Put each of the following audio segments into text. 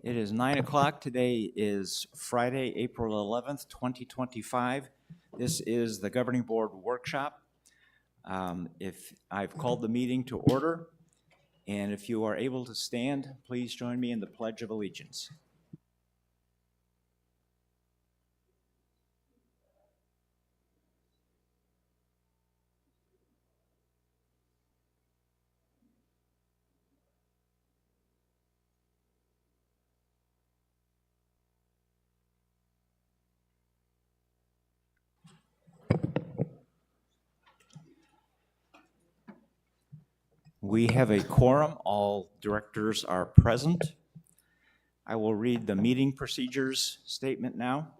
It is 9 o'clock. Today is Friday, April 11th, 2025. This is the Governing Board workshop. If I've called the meeting to order, and if you are able to stand, please join me in the Pledge of Allegiance. We have a quorum. All directors are present. I will read the meeting procedures statement now.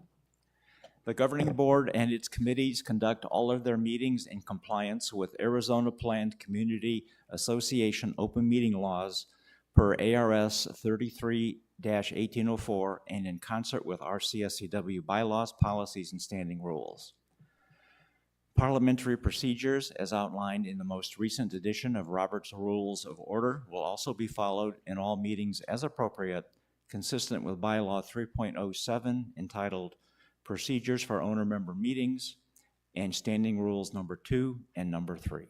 The Governing Board and its committees conduct all of their meetings in compliance with Arizona Planned Community Association open meeting laws per ARS 33-1804 and in concert with RCSCW bylaws, policies, and standing rules. Parliamentary procedures, as outlined in the most recent edition of Robert's Rules of Order, will also be followed in all meetings as appropriate, consistent with Bylaw 3.07, entitled Procedures for Owner-Member Meetings, and Standing Rules number 2 and number 3.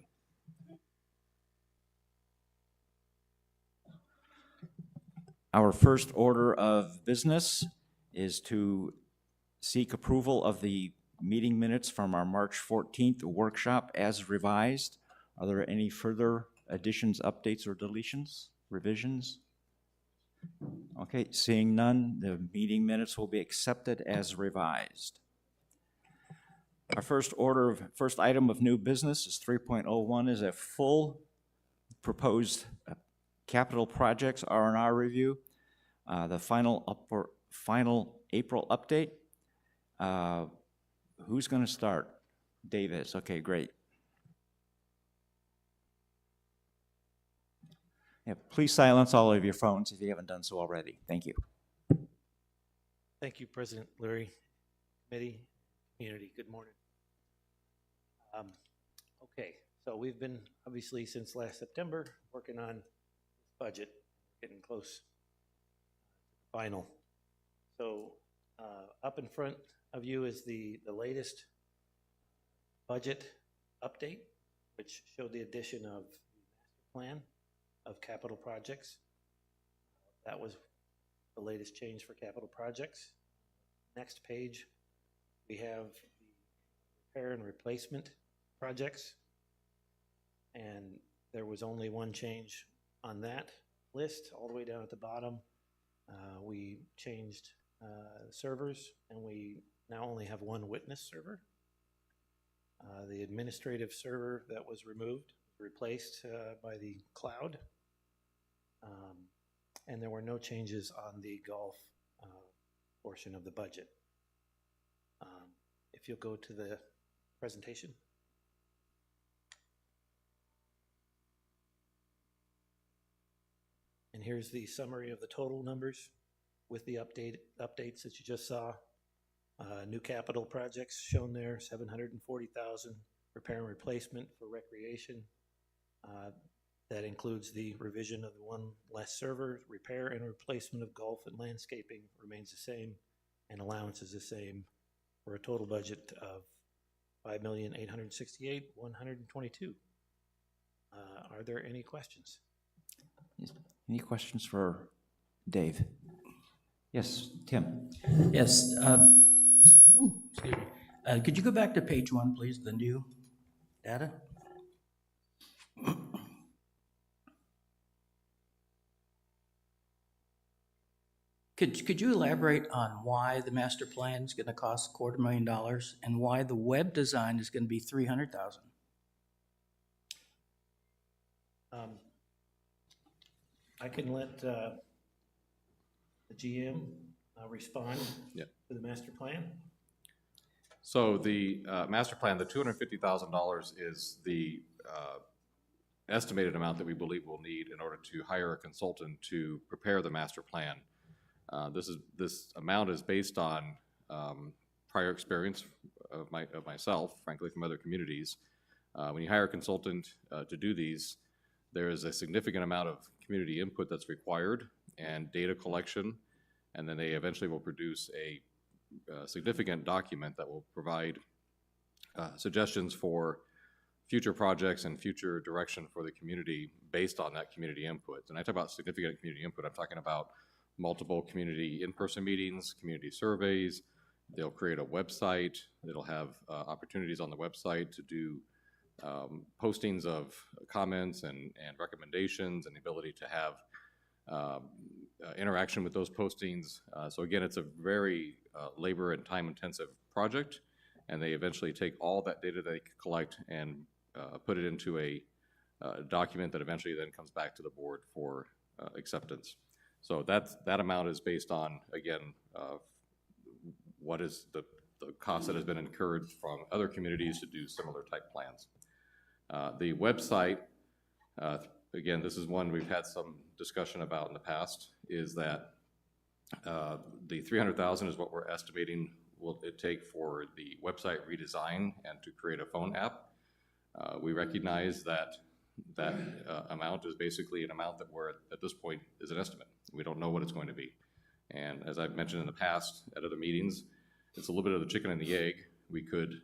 Our first order of business is to seek approval of the meeting minutes from our March 14th workshop as revised. Are there any further additions, updates, or deletions, revisions? Okay, seeing none, the meeting minutes will be accepted as revised. Our first item of new business is 3.01 is a full proposed capital projects R&R review. The final April update. Who's going to start? Dave is. Okay, great. Yeah, please silence all of your phones if you haven't done so already. Thank you. Thank you, President Lurie, committee, community. Good morning. Okay, so we've been obviously since last September working on this budget, getting close to the final. So up in front of you is the latest budget update, which showed the addition of the master plan of capital projects. That was the latest change for capital projects. Next page, we have the repair and replacement projects, and there was only one change on that list all the way down at the bottom. We changed servers, and we now only have one witness server. The administrative server that was removed, replaced by the cloud. And there were no changes on the golf portion of the budget. If you'll go to the presentation. And here's the summary of the total numbers with the updates that you just saw. New capital projects shown there, $740,000. Repair and replacement for recreation. That includes the revision of the one less server. Repair and replacement of golf and landscaping remains the same, and allowance is the same, for a total budget of $5,868,122. Are there any questions? Any questions for Dave? Yes, Tim. Yes. Excuse me. Could you go back to page 1, please, the new data? Could you elaborate on why the master plan is going to cost $250,000 and why the web design is going to be $300,000? I can let the GM respond to the master plan. So the master plan, the $250,000 is the estimated amount that we believe we'll need in order to hire a consultant to prepare the master plan. This amount is based on prior experience of myself, frankly, from other communities. When you hire a consultant to do these, there is a significant amount of community input that's required and data collection and then they eventually will produce a significant document that will provide suggestions for future projects and future direction for the community based on that community input. And I talk about significant community input, I'm talking about multiple community in-person meetings, community surveys. They'll create a website. It'll have opportunities on the website to do postings of comments and recommendations, and the ability to have interaction with those postings. So again, it's a very labor and time intensive project, and they eventually take all that data they collect and put it into a document that eventually then comes back to the board for acceptance. So that amount is based on, again, what is the cost that has been incurred from other communities to do similar type plans. The website, again, this is one we've had some discussion about in the past, is that the $300,000 is what we're estimating will it take for the website redesign and to create a phone app. We recognize that amount is basically an amount that we're at this point is an estimate. We don't know what it's going to be. And as I've mentioned in the past at other meetings, it's a little bit of the chicken and the egg. We could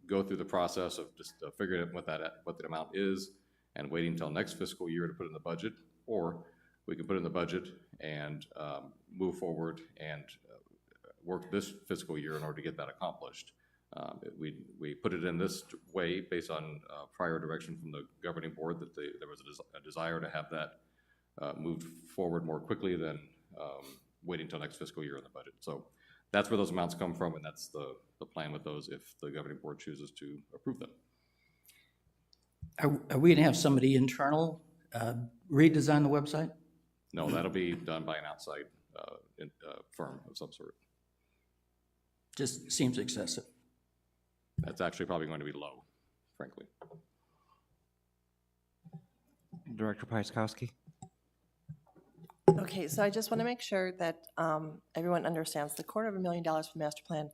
go through the process of just figuring out what that amount is and waiting until next fiscal year to put in the budget, or we can put in the budget and move forward and work this fiscal year in order to get that accomplished. We put it in this way based on prior direction from the governing board that there was a desire to have that moved forward more quickly than waiting until next fiscal year in the budget. So that's where those amounts come from, and that's the plan with those if the governing board chooses to approve them. Are we going to have somebody internal redesign the website? No, that'll be done by an outside firm of some sort. Just seems excessive. That's actually probably going to be low, frankly. Director Pyskowski? Okay, so I just want to make sure that everyone understands the $250,000 for master plan,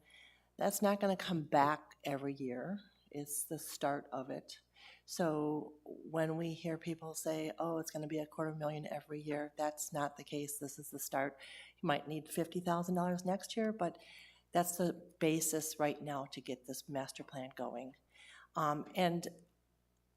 that's not going to come back every year. It's the start of it. So when we hear people say, oh, it's going to be $250,000 every year, that's not the case. This is the start. You might need $50,000 next year, but that's the basis right now to get this master plan going. And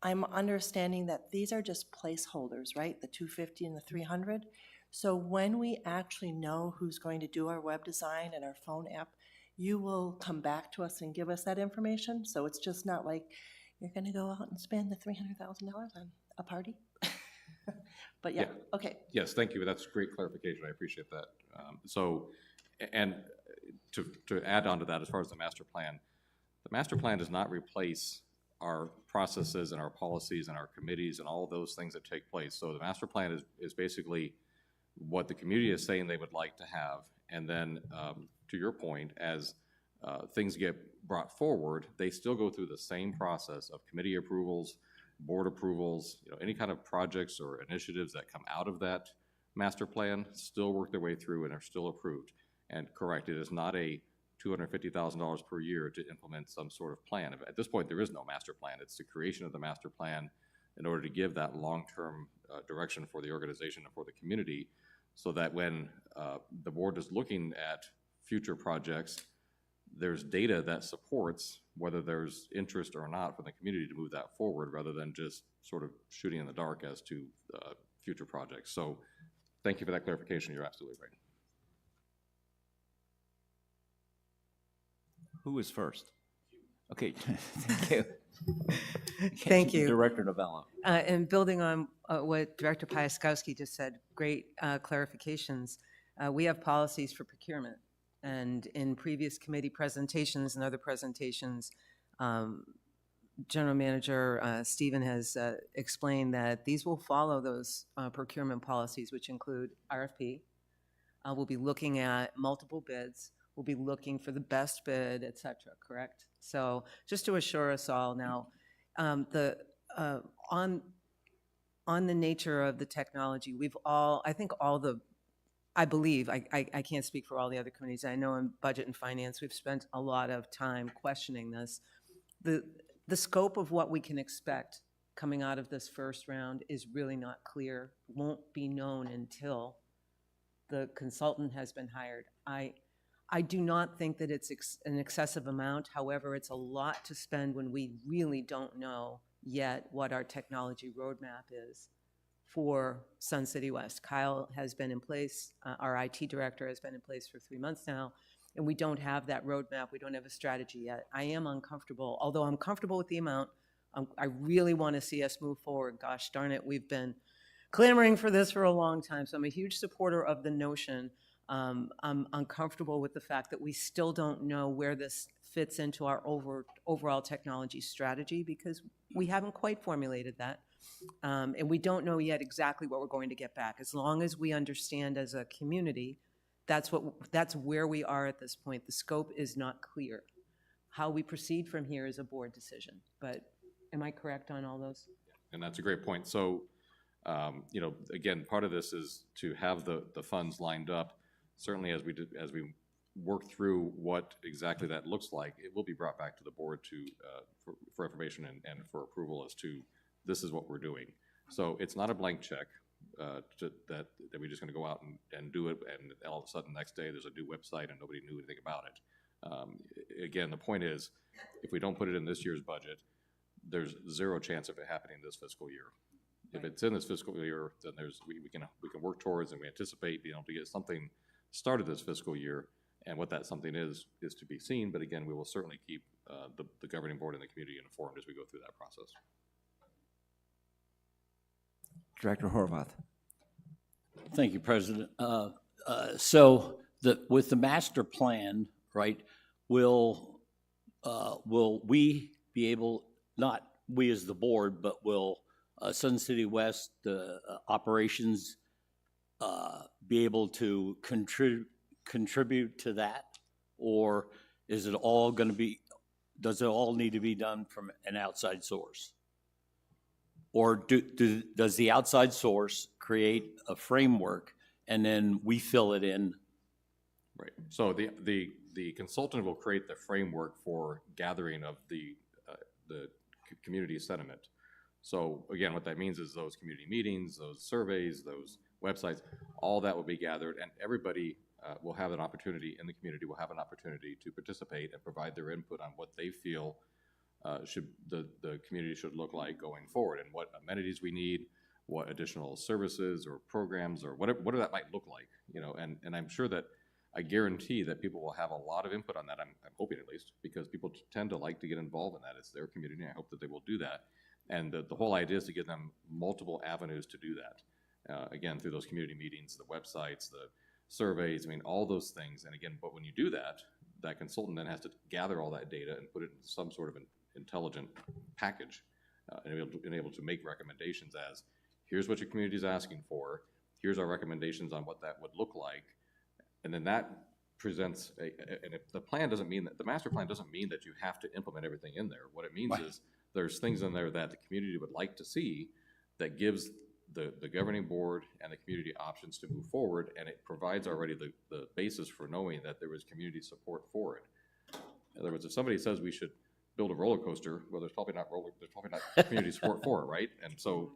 I'm understanding that these are just placeholders, right? The 250 and the 300. So when we actually know who's going to do our web design and our phone app, you will come back to us and give us that information. So it's just not like you're going to go out and spend the $300,000 on a party. But yeah, okay. Yes, thank you. That's great clarification. I appreciate that. And to add on to that, as far as the master plan does not replace our processes and our policies and our committees and all those things that take place. So the master plan is basically what the community is saying they would like to have. And then to your point, as things get brought forward, they still go through the same process of committee approvals, board approvals, any kind of projects or initiatives that come out of that master plan still work their way through and are still approved. And correct, it is not a $250,000 per year to implement some sort of plan. At this point, there is no master plan. It's the creation of the master plan in order to give that long-term direction for the organization and for the community, so that when the board is looking at future projects, there's data that supports whether there's interest or not from the community to move that forward, rather than just sort of shooting in the dark as to future projects. So thank you for that clarification. You're absolutely right. Who is first? Okay, thank you. Thank you. Director Novella. And building on what Director Pyskowski just said, great clarifications. We have policies for procurement, and in previous committee presentations and other presentations, General Manager Stephen has explained that these will follow those procurement policies, which include RFP. We'll be looking at multiple bids. We'll be looking for the best bid, et cetera, correct? So just to assure us all now, on the nature of the technology, I believe, I can't speak for all the other committees. I know in Budget and Finance, we've spent a lot of time questioning this. The scope of what we can expect coming out of this first round is really not clear, won't be known until The consultant has been hired. I do not think that it's an excessive amount. However, it's a lot to spend when we really don't know yet what our technology roadmap is for Sun City West. Kyle has been in place, our IT director has been in place for 3 months now, and we don't have that roadmap. We don't have a strategy yet. I am uncomfortable, although I'm comfortable with the amount. I really want to see us move forward. Gosh darn it, we've been clamoring for this for a long time. So I'm a huge supporter of the notion. I'm uncomfortable with the fact that we still don't know where this fits into our overall technology strategy because we haven't quite formulated that. And we don't know yet exactly what we're going to get back. As long as we understand as a community, that's where we are at this point. The scope is not clear. How we proceed from here is a board decision. But am I correct on all those? And that's a great point. So, you know, again, part of this is to have the funds lined up. Certainly, as we work through what exactly that looks like, it will be brought back to the board for information and for approval as to this is what we're doing. So it's not a blank check that we're just going to go out and do it, and all of a sudden the next day there's a new website and nobody knew anything about it. Again, the point is, if we don't put it in this year's budget, there's zero chance of it happening this fiscal year. If it's in this fiscal year, then we can work towards, and we anticipate being able to get something started this fiscal year. And what that something is to be seen. But again, we will certainly keep the governing board and the community informed as we go through that process. Director Horvath. Thank you, President. So with the master plan, right, will we be able, not we as the board, but will Sun City West, the operations, be able to contribute to that? Or is it all going to be, does it all need to be done from an outside source? Or does the outside source create a framework and then we fill it in? Right. So the consultant will create the framework for gathering of the community sentiment. So again, what that means is those community meetings, those surveys, those websites, all that will be gathered, and everybody will have an opportunity in the community, will have an opportunity to participate and provide their input on what they feel the community should look like going forward, and what amenities we need, what additional services or programs or whatever that might look like, you know. And I'm sure that, I guarantee that people will have a lot of input on that. I'm hoping, at least, because people tend to like to get involved in that. It's their community. I hope that they will do that. And the whole idea is to give them multiple avenues to do that. Again, through those community meetings, the websites, the surveys, I mean, all those things. And again, but when you do that, that consultant then has to gather all that data and put it into some sort of an intelligent package, and able to make recommendations as, here's what your community is asking for, here's our recommendations on what that would look like. And then that presents and if the plan doesn't mean that, the master plan doesn't mean that you have to implement everything in there. What it means is there's things in there that the community would like to see that gives the governing board and the community options to move forward, and it provides already the basis for knowing that there is community support for it. In other words, if somebody says we should build a roller coaster, well, there's probably not community support for it, right? And so,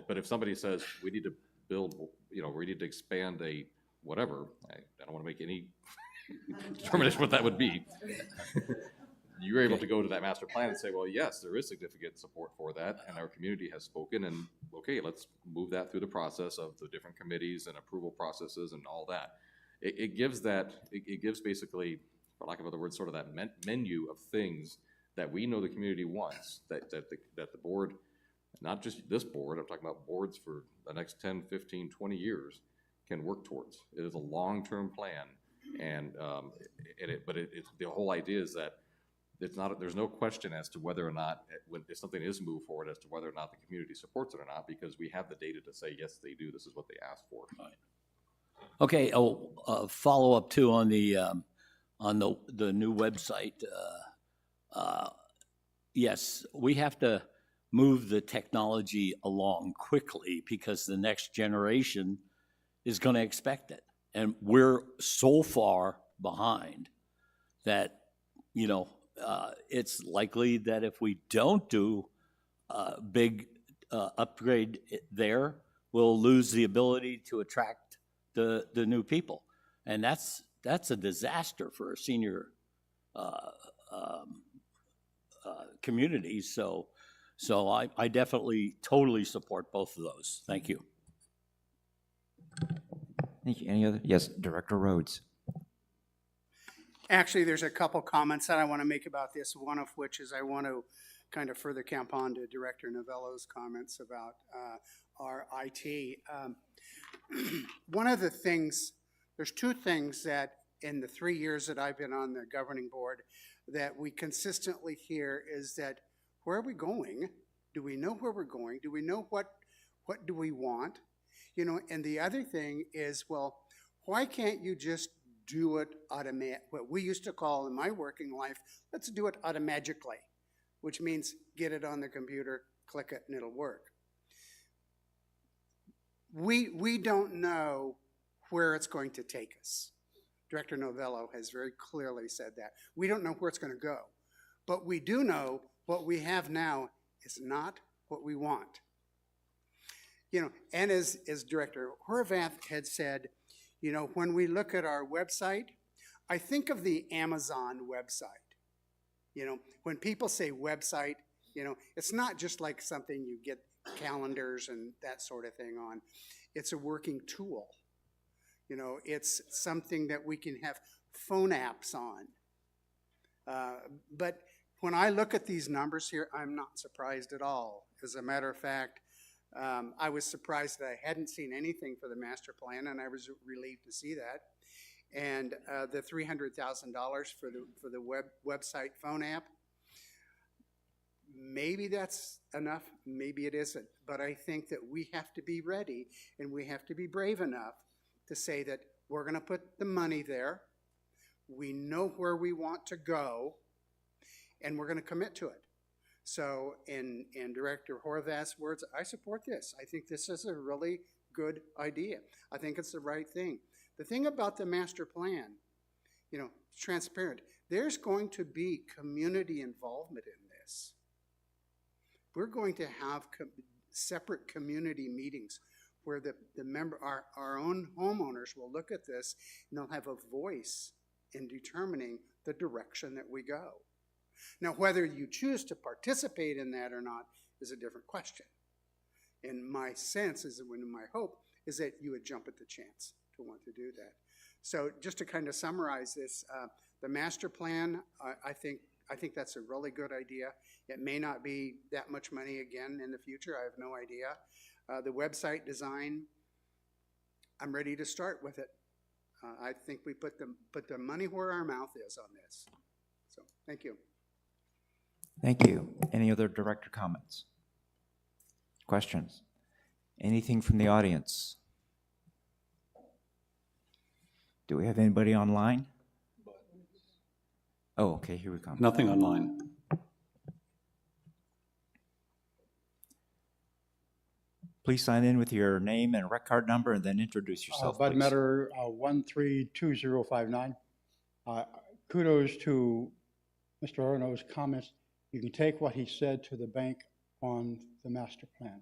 but if somebody says we need to build, you know, we need to expand a whatever, I don't want to make any determination what that would be. You're able to go to that master plan and say, well, yes, there is significant support for that, and our community has spoken, and okay, let's move that through the process of the different committees and approval processes and all that. It gives basically, for lack of other words, sort of that menu of things that we know the community wants, that the board, not just this board, I'm talking about boards for the next 10, 15, 20 years, can work towards. It is a long-term plan, and the whole idea is that there's no question as to whether or not, if something is moved forward, as to whether or not the community supports it or not, because we have the data to say, yes, they do, this is what they asked for. Right. Okay, follow up too on the new website. Yes, we have to move the technology along quickly because the next generation is going to expect it. And we're so far behind that, you know, it's likely that if we don't do a big upgrade there, we'll lose the ability to attract the new people. And that's a disaster for a senior community. So I definitely totally support both of those. Thank you. Thank you. Any other? Yes, Director Rhodes. Actually, there's a couple comments that I want to make about this, one of which is I want to kind of further camp on to Director Novello's comments about our IT. One of the things, there's two things that in the 3 years that I've been on the governing board that we consistently hear is that, where are we going? Do we know where we're going? Do we know what do we want? You know, and the other thing is, well, why can't you just do it what we used to call in my working life, let's do it automagically, which means get it on the computer, click it, and it'll work. We don't know where it's going to take us. Director Novello has very clearly said that. We don't know where it's going to go. But we do know what we have now is not what we want. You know, and as Director Horvath had said, you know, when we look at our website, I think of the Amazon website. You know, when people say website, you know, it's not just like something you get calendars and that sort of thing on. It's a working tool. You know, it's something that we can have phone apps on. But when I look at these numbers here, I'm not surprised at all. As a matter of fact, I was surprised that I hadn't seen anything for the master plan, and I was relieved to see that. And the $300,000 for the website phone app, maybe that's enough, maybe it isn't. But I think that we have to be ready, and we have to be brave enough to say that we're going to put the money there. We know where we want to go, and we're going to commit to it. So in Director Horvath's words, I support this. I think this is a really good idea. I think it's the right thing. The thing about the master plan, you know, it's transparent. There's going to be community involvement in this. We're going to have separate community meetings where our own homeowners will look at this and they'll have a voice in determining the direction that we go. Now, whether you choose to participate in that or not is a different question. And my sense is that my hope is that you would jump at the chance to want to do that. So just to kind of summarize this, the master plan, I think that's a really good idea. It may not be that much money again in the future. I have no idea. The website design, I'm ready to start with it. I think we put the money where our mouth is on this. So thank you. Thank you. Any other director comments? Questions? Anything from the audience? Do we have anybody online? Oh, okay, here we come. Nothing online. Please sign in with your name and rec card number and then introduce yourself, Bud please. Metter, 132059. Kudos to Mr. Orono's comments. You can take what he said to the bank on the master plan.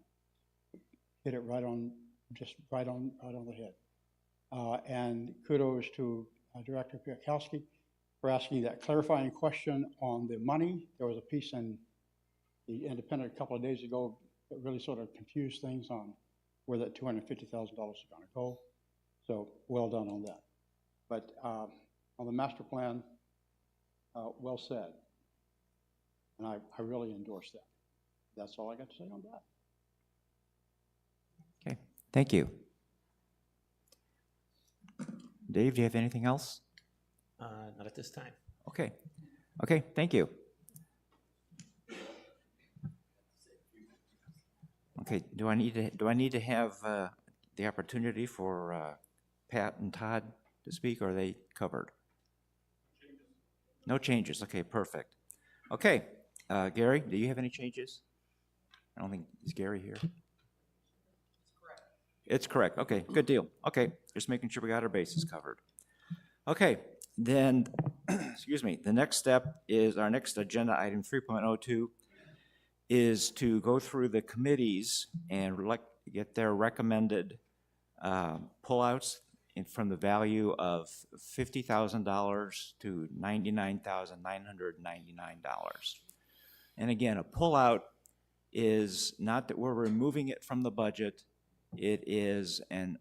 Hit it right on the head. And kudos to Director Piakowski for asking that clarifying question on the money. There was a piece in the Independent a couple of days ago that really sort of confused things on where that $250,000 is going to go. So well done on that. But on the master plan, well said. And I really endorse that. That's all I got to say on that. Okay, thank you. Dave, do you have anything else? Not at this time. Okay, thank you. Okay, do I need to have the opportunity for Pat and Todd to speak, or are they covered? No changes. Okay, perfect. Okay, Gary, do you have any changes? I don't think, is Gary here? It's correct. Okay, good deal. Okay, just making sure we got our bases covered. Okay, then, excuse me, the next step is our next agenda item 3.02 is to go through the committees and get their recommended pullouts from the value of $50,000 to $99,999. And again, a pullout is not that we're removing it from the budget. It is an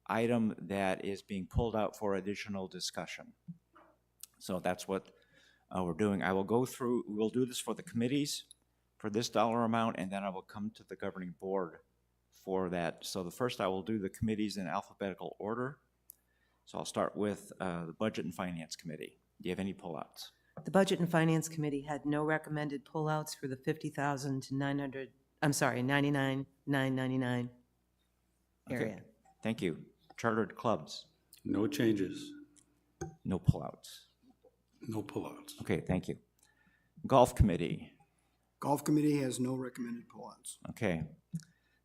item that is being pulled out for additional discussion. So that's what we're doing. I will go through, we'll do this for the committees for this dollar amount, and then I will come to the governing board for that. So the first I will do the committees in alphabetical order. So I'll start with the Budget and Finance Committee. Do you have any pullouts? The Budget and Finance Committee had no recommended pullouts for the 50,000 to 900, I'm sorry, 99,999 area. Okay, thank you. Chartered clubs, No changes, no pullouts. no pullouts. Okay, thank you. Golf Committee, Golf Committee has no recommended pullouts. okay,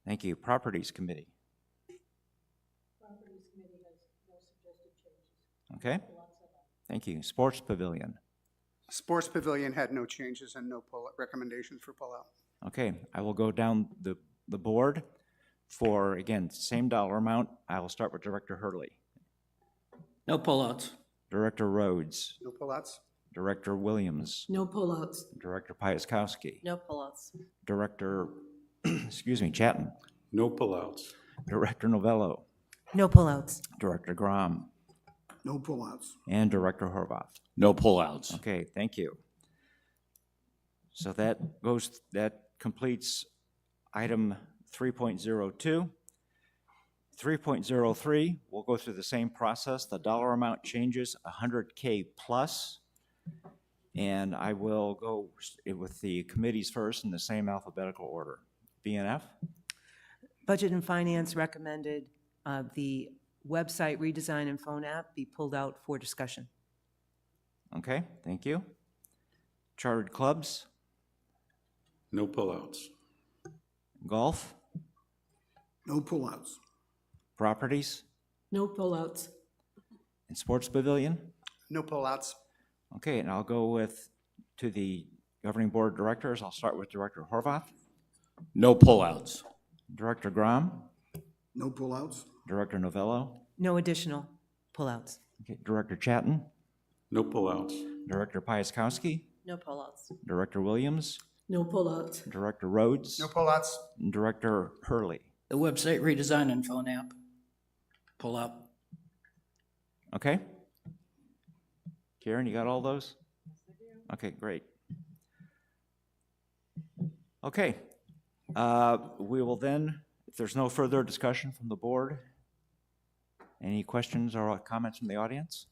thank you. Properties Committee. Okay, thank you. Sports Pavilion, Sports Pavilion had no changes and no recommendations for pullout. okay, I will go down the board for, again, same dollar amount. I will start with Director Hurley, No pullouts. Director Rhodes, No pullouts? Director Williams, No pullouts. Director Piaskowski, No pullouts. Director, excuse me, Chatton, No pullouts. Director Novello, No pullouts. Director Grom, No pullouts. and Director Horvath. No pullouts. Okay, thank you. So that completes item 3.02. 3.03, we'll go through the same process. The dollar amount changes 100K plus. And I will go with the committees first in the same alphabetical order. BNF, Budget and Finance recommended the website redesign and phone app be pulled out for discussion. okay, thank you. Chartered clubs, No pullouts. golf, No pullouts. properties, No pullouts. and sports pavilion. No pullouts? Okay, and I'll go to the governing board of directors. I'll start with Director Horvath, No pullouts. Director Grom, No pullouts. Director Novello, No additional pullouts. okay, Director Chatton, No pullouts. Director Piaskowski, No pullouts. Director Williams, No pullouts. Director Rhodes, No pullouts? and Director Hurley. The website redesign and phone app. Pull out. Okay? Karen, you got all those? Okay, great. Okay. We will then, if there's no further discussion from the board, any questions or comments from the audience?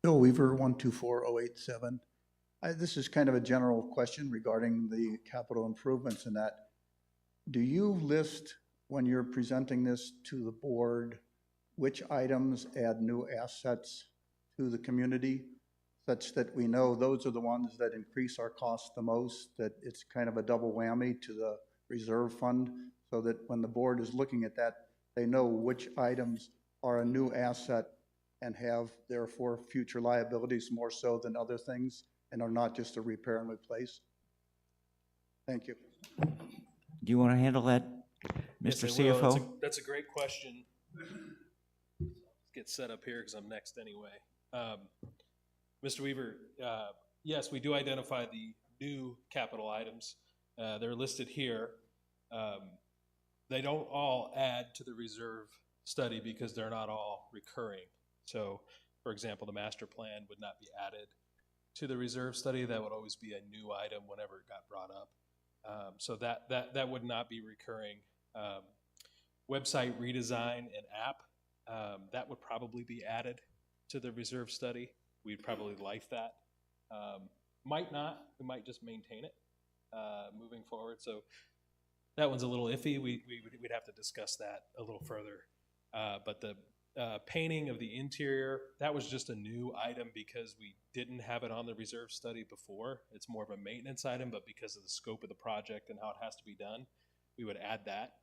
Bill Weaver, 124087. This is kind of a general question regarding the capital improvements and that. Do you list, when you're presenting this to the board, which items add new assets to the community, such that we know those are the ones that increase our cost the most, that it's kind of a double whammy to the reserve fund, so that when the board is looking at that, they know which items are a new asset and have therefore future liabilities more so than other things, and are not just a repair and replace? Thank you. Do you want to handle that, Yes, Mr. I will. CFO? That's a great question. Let's get set up here because I'm next anyway. Mr. Weaver, yes, we do identify the new capital items. They're listed here. They don't all add to the reserve study because they're not all recurring. So, for example, the master plan would not be added to the reserve study. That would always be a new item whenever it got brought up. So that would not be recurring. Website redesign and app, that would probably be added to the reserve study. We'd probably life that. Might not, we might just maintain it moving forward. So that one's a little iffy. We'd have to discuss that a little further. But the painting of the interior, that was just a new item because we didn't have it on the reserve study before. It's more of a maintenance item, but because of the scope of the project and how it has to be done, we would add that.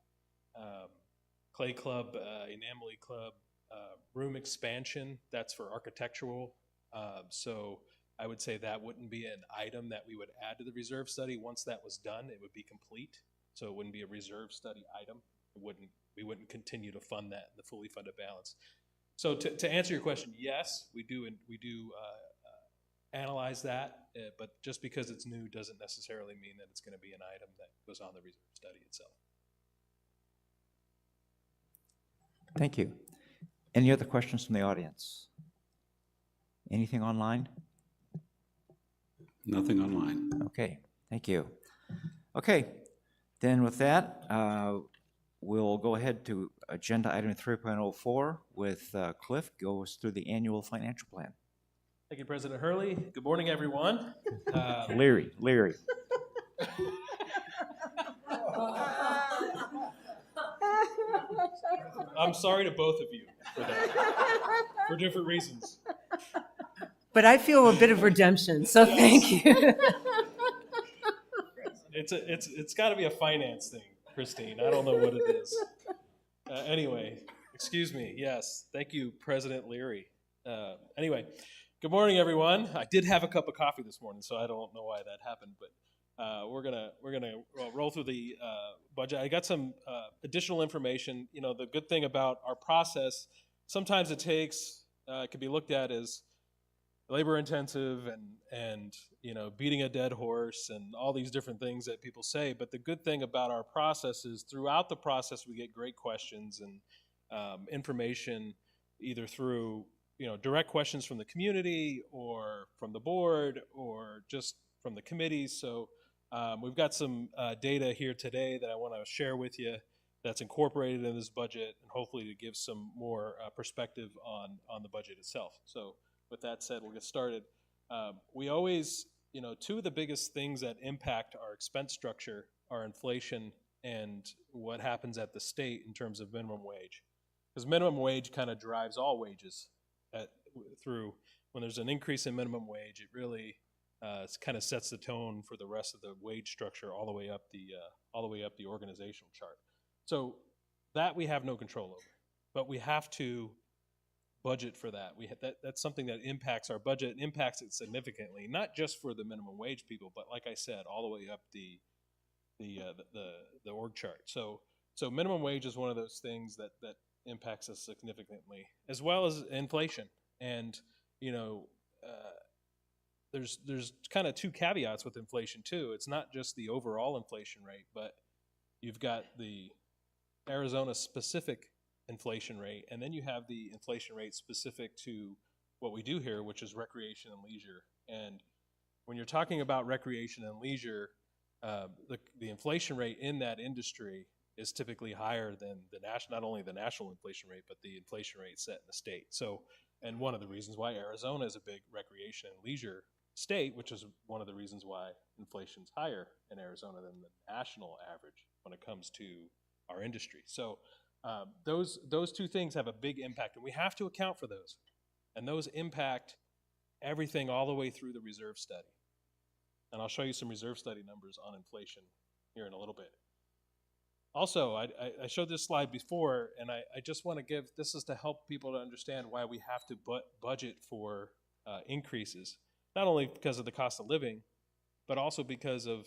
Clay Club, Enamely Club, room expansion, that's for architectural. So I would say that wouldn't be an item that we would add to the reserve study. Once that was done, it would be complete. So it wouldn't be a reserve study item. we wouldn't continue to fund that in the fully funded balance. So to answer your question, yes, we do analyze that, but just because it's new doesn't necessarily mean that it's going to be an item that goes on the reserve study itself. Thank you. Any other questions from the audience? Anything online? Nothing online. Okay, thank you. Okay, then with that, we'll go ahead to agenda item 3.04 with Cliff goes through the annual financial plan. Thank you, President Hurley. Good morning, everyone. Leary. I'm sorry to both of you for that, for different reasons. But I feel a bit of redemption, so thank you. It's got to be a finance thing, Christine. I don't know what it is. Anyway, excuse me. Yes, thank you, President Leary. Anyway, good morning, everyone. I did have a cup of coffee this morning, so I don't know why that happened, but we're gonna roll through the budget. I got some additional information. You know, the good thing about our process, sometimes it can be looked at as labor intensive and you know, beating a dead horse and all these different things that people say. But the good thing about our process is throughout the process we get great questions and information, either through, you know, direct questions from the community or from the board or just from the committees. So we've got some data here today that I want to share with you that's incorporated in this budget, and hopefully to give some more perspective on the budget itself. So with that said, we'll get started. We always, you know, two of the biggest things that impact our expense structure are inflation and what happens at the state in terms of minimum wage. Because minimum wage kind of drives all wages through. When there's an increase in minimum wage, it really kind of sets the tone for the rest of the wage structure all the way up the organizational chart. So that we have no control over, but we have to budget for that. That's something that impacts our budget, impacts it significantly, not just for the minimum wage people, but like I said, all the way up the org chart. So minimum wage is one of those things that impacts us significantly, as well as inflation. And you know, there's kind of two caveats with inflation too. It's not just the overall inflation rate, but you've got the Arizona specific inflation rate, and then you have the inflation rate specific to what we do here, which is recreation and leisure. And when you're talking about recreation and leisure, the inflation rate in that industry is typically higher than not only the national inflation rate, but the inflation rate set in the state. So, and one of the reasons why Arizona is a big recreation and leisure state, which is one of the reasons why inflation's higher in Arizona than the national average when it comes to our industry. So those two things have a big impact, and we have to account for those. And those impact everything all the way through the reserve study. And I'll show you some reserve study numbers on inflation here in a little bit. Also, I showed this slide before, and I just want to give, this is to help people to understand why we have to budget for increases, not only because of the cost of living, but also because of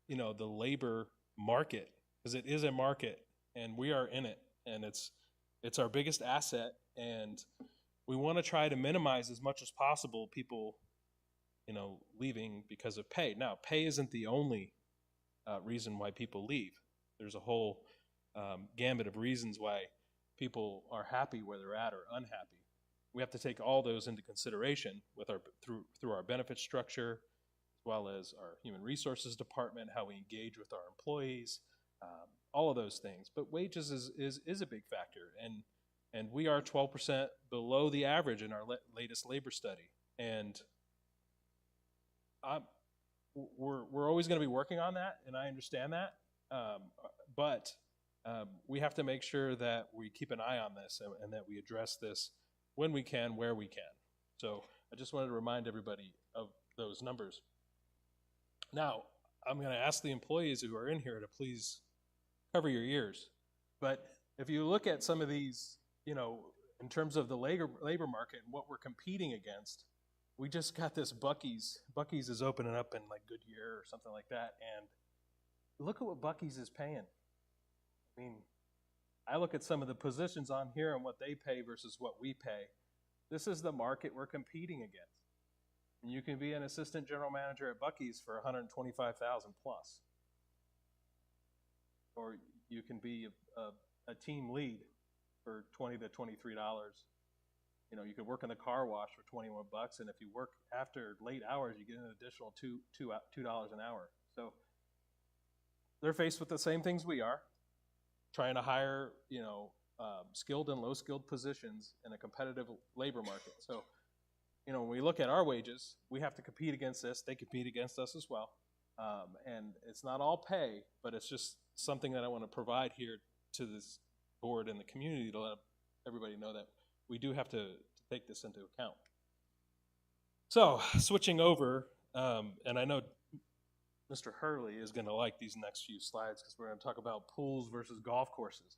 you know, the labor market, because it is a market, and we are in it, and it's our biggest asset, and we want to try to minimize as much as possible people, you know, leaving because of pay. Now, pay isn't the only reason why people leave. There's a whole gamut of reasons why people are happy where they're at or unhappy. We have to take all those into consideration with through our benefit structure, as well as our human resources department, how we engage with our employees, all of those things. But wages is a big factor, and we are 12% below the average in our latest labor study. And we're always going to be working on that, and I understand that. But we have to make sure that we keep an eye on this and that we address this when we can, where we can. So I just wanted to remind everybody of those numbers. Now, I'm going to ask the employees who are in here to please cover your ears. But if you look at some of these, you know, in terms of the labor market and what we're competing against, we just got this Buc-ee's. Buc-ee's is opening up in like Goodyear or something like that, and look at what Buc-ee's is paying. I I mean, I look at some of the positions on here and what they pay versus what we pay. This is the market we're competing against. And you can be an assistant general manager at Buc-ee's for $125,000 plus. Or you can be a team lead for $20 to $23. You know, you could work in the car wash for $21, and if you work after late hours, you get an additional $2 an hour. So they're faced with the same things we are, trying to hire, you know, skilled and low-skilled positions in a competitive labor market. So, you know, when we look at our wages, we have to compete against this. They compete against us as well. And it's not all pay, but it's just something that I want to provide here to this board and the community to let everybody know that we do have to take this into account. So, switching over, and I know Mr. Hurley is going to like these next few slides because we're going to talk about pools versus golf courses.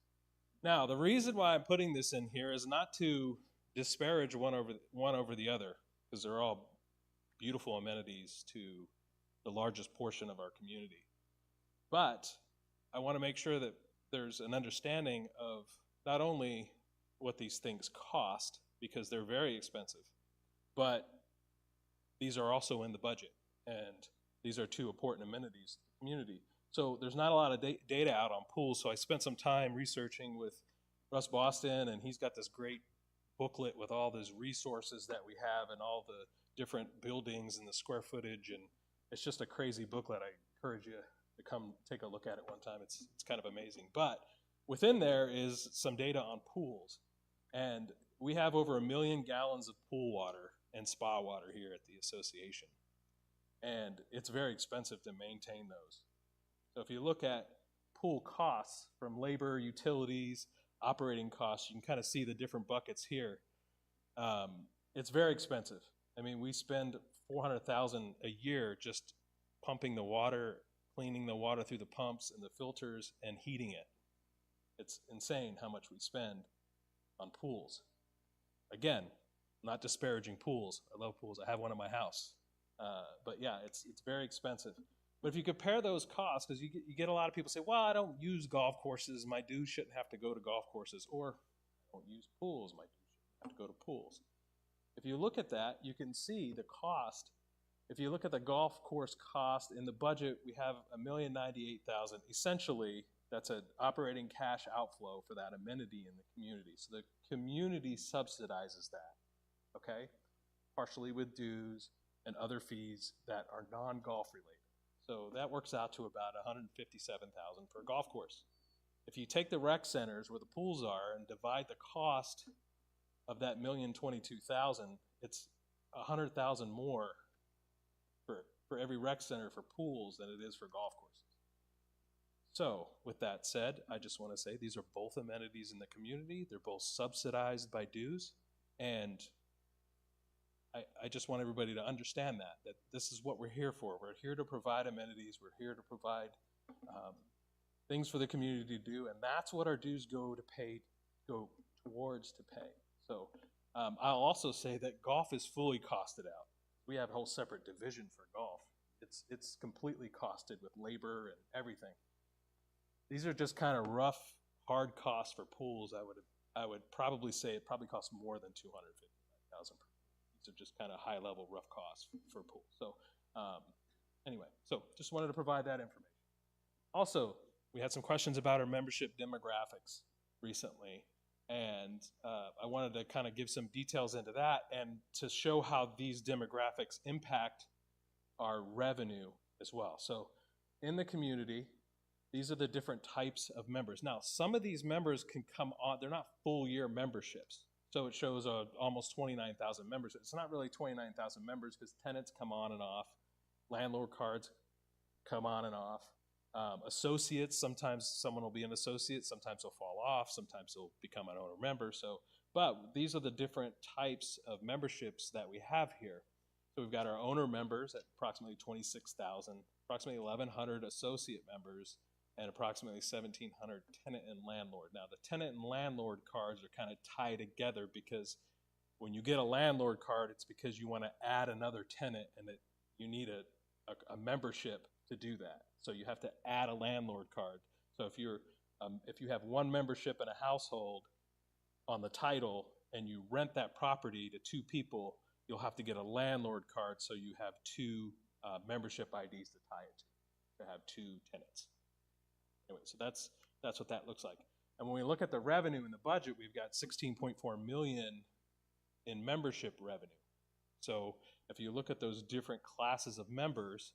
Now, the reason why I'm putting this in here is not to disparage one over the other, because they're all beautiful amenities to the largest portion of our community. But I want to make sure that there's an understanding of not only what these things cost, because they're very expensive, but these are also in the budget, and these are two important amenities to the community. So there's not a lot of data out on pools, so I spent some time researching with Russ Boston, and he's got this great booklet with all those resources that we have and all the different buildings and the square footage, and it's just a crazy booklet. I encourage you to come take a look at it one time. It's kind of amazing. But within there is some data on pools, and we have over 1 million gallons of pool water and spa water here at the association, and it's very expensive to maintain those. So if you look at pool costs from labor, utilities, operating costs, you can kind of see the different buckets here. It's very expensive. I mean, we spend $400,000 a year just pumping the water, cleaning the water through the pumps and the filters, and heating it. It's insane how much we spend on pools. Again, not disparaging pools. I love pools. I have one in my house. But yeah, it's very expensive. But if you compare those costs, because you get a lot of people say, well, I don't use golf courses. My dues shouldn't have to go to golf courses. Or I don't use pools. My dues shouldn't have to go to pools. If you look at that, you can see the cost. If you look at the golf course cost in the budget, we have $1,098,000. Essentially, that's an operating cash outflow for that amenity in the community. So the community subsidizes that, okay? Partially with dues and other fees that are non-golf related. So that works out to about $157,000 for a golf course. If you take the rec centers where the pools are and divide the cost of that $1,022,000, it's $100,000 more for every rec center for pools than it is for golf courses. So with that said, I just want to say these are both amenities in the community. They're both subsidized by dues, and I just want everybody to understand that this is what we're here for. We're here to provide amenities. We're here to provide things for the community to do, and that's what our dues go towards to pay. So I'll also say that golf is fully costed out. We have a whole separate division for golf. It's completely costed with labor and everything. These are just kind of rough, hard costs for pools. I would probably say it probably costs more than $250,000 per. These are just kind of high-level rough costs for pools. So anyway, so just wanted to provide that information. Also, we had some questions about our membership demographics recently, and I wanted to kind of give some details into that and to show how these demographics impact our revenue as well. So in the community, these are the different types of members. Now, some of these members can come on, they're not full year memberships. So it shows almost 29,000 members. It's not really 29,000 members because tenants come on and off. Landlord cards come on and off. Associates, sometimes someone will be an associate, sometimes they'll fall off, sometimes they'll become an owner member. But these are the different types of memberships that we have here. So we've got our owner members at approximately 26,000, approximately 1,100 associate members, and approximately 1,700 tenant and landlord. Now, the tenant and landlord cards are kind of tied together because when you get a landlord card, it's because you want to add another tenant and that you need a membership to do that. So you have to add a landlord card. So if you're If you have one membership in a household on the title and you rent that property to two people, you'll have to get a landlord card so you have two membership IDs to tie it to have two tenants. Anyway, so that's what that looks like. And when we look at the revenue in the budget, we've got 16.4 million in membership revenue. So if you look at those different classes of members,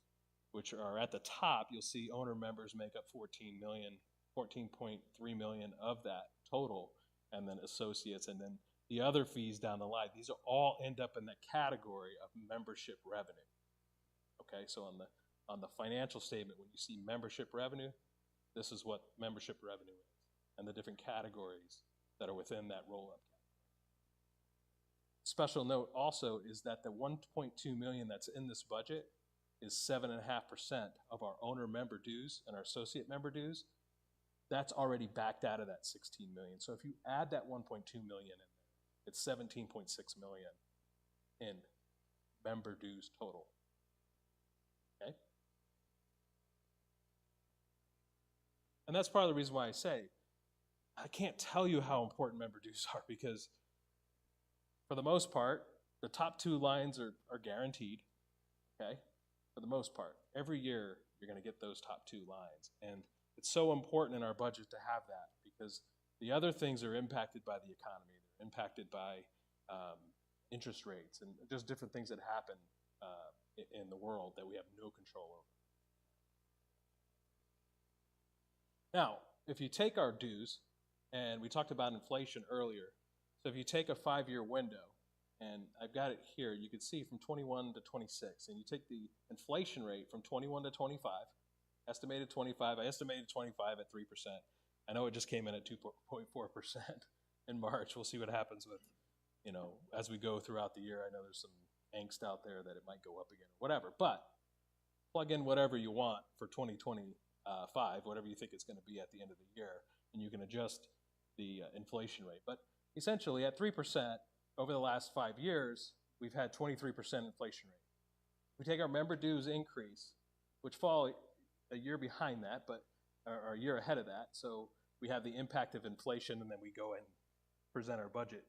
which are at the top, you'll see owner members make up 14.3 million of that total, and then associates, and then the other fees down the line. These are all end up in the category of membership revenue. Okay, so on the financial statement, when you see membership revenue, this is what membership revenue is, and the different categories that are within that roll-up. Special note also is that the 1.2 million that's in this budget is 7.5% of our owner member dues and our associate member dues. That's already backed out of that 16 million. So if you add that 1.2 million in there, it's 17.6 million in member dues total. Okay? And that's part of the reason why I say, I can't tell you how important member dues are, because for the most part, the top two lines are guaranteed, okay? For the most part. Every year, you're gonna get those top two lines. And it's so important in our budget to have that, because the other things are impacted by the economy. They're impacted by interest rates and just different things that happen in the world that we have no control over. Now, if you take our dues, and we talked about inflation earlier, so if you take a 5-year window, and I've got it here, you can see from 21 to 26, and you take the inflation rate from 21 to 25, estimated 25, I estimated 25 at 3%. I know it just came in at 2.4% in March. We'll see what happens with, as we go throughout the year. I know there's some angst out there that it might go up again, whatever, but plug in whatever you want for 2025, whatever you think it's going to be at the end of the year, and you can adjust the inflation rate. But essentially, at 3%, over the last 5 years, we've had 23% inflation rate. We take our member dues increase, which fall a year behind that, but or a year ahead of that. So we have the impact of inflation, and then we go and present our budget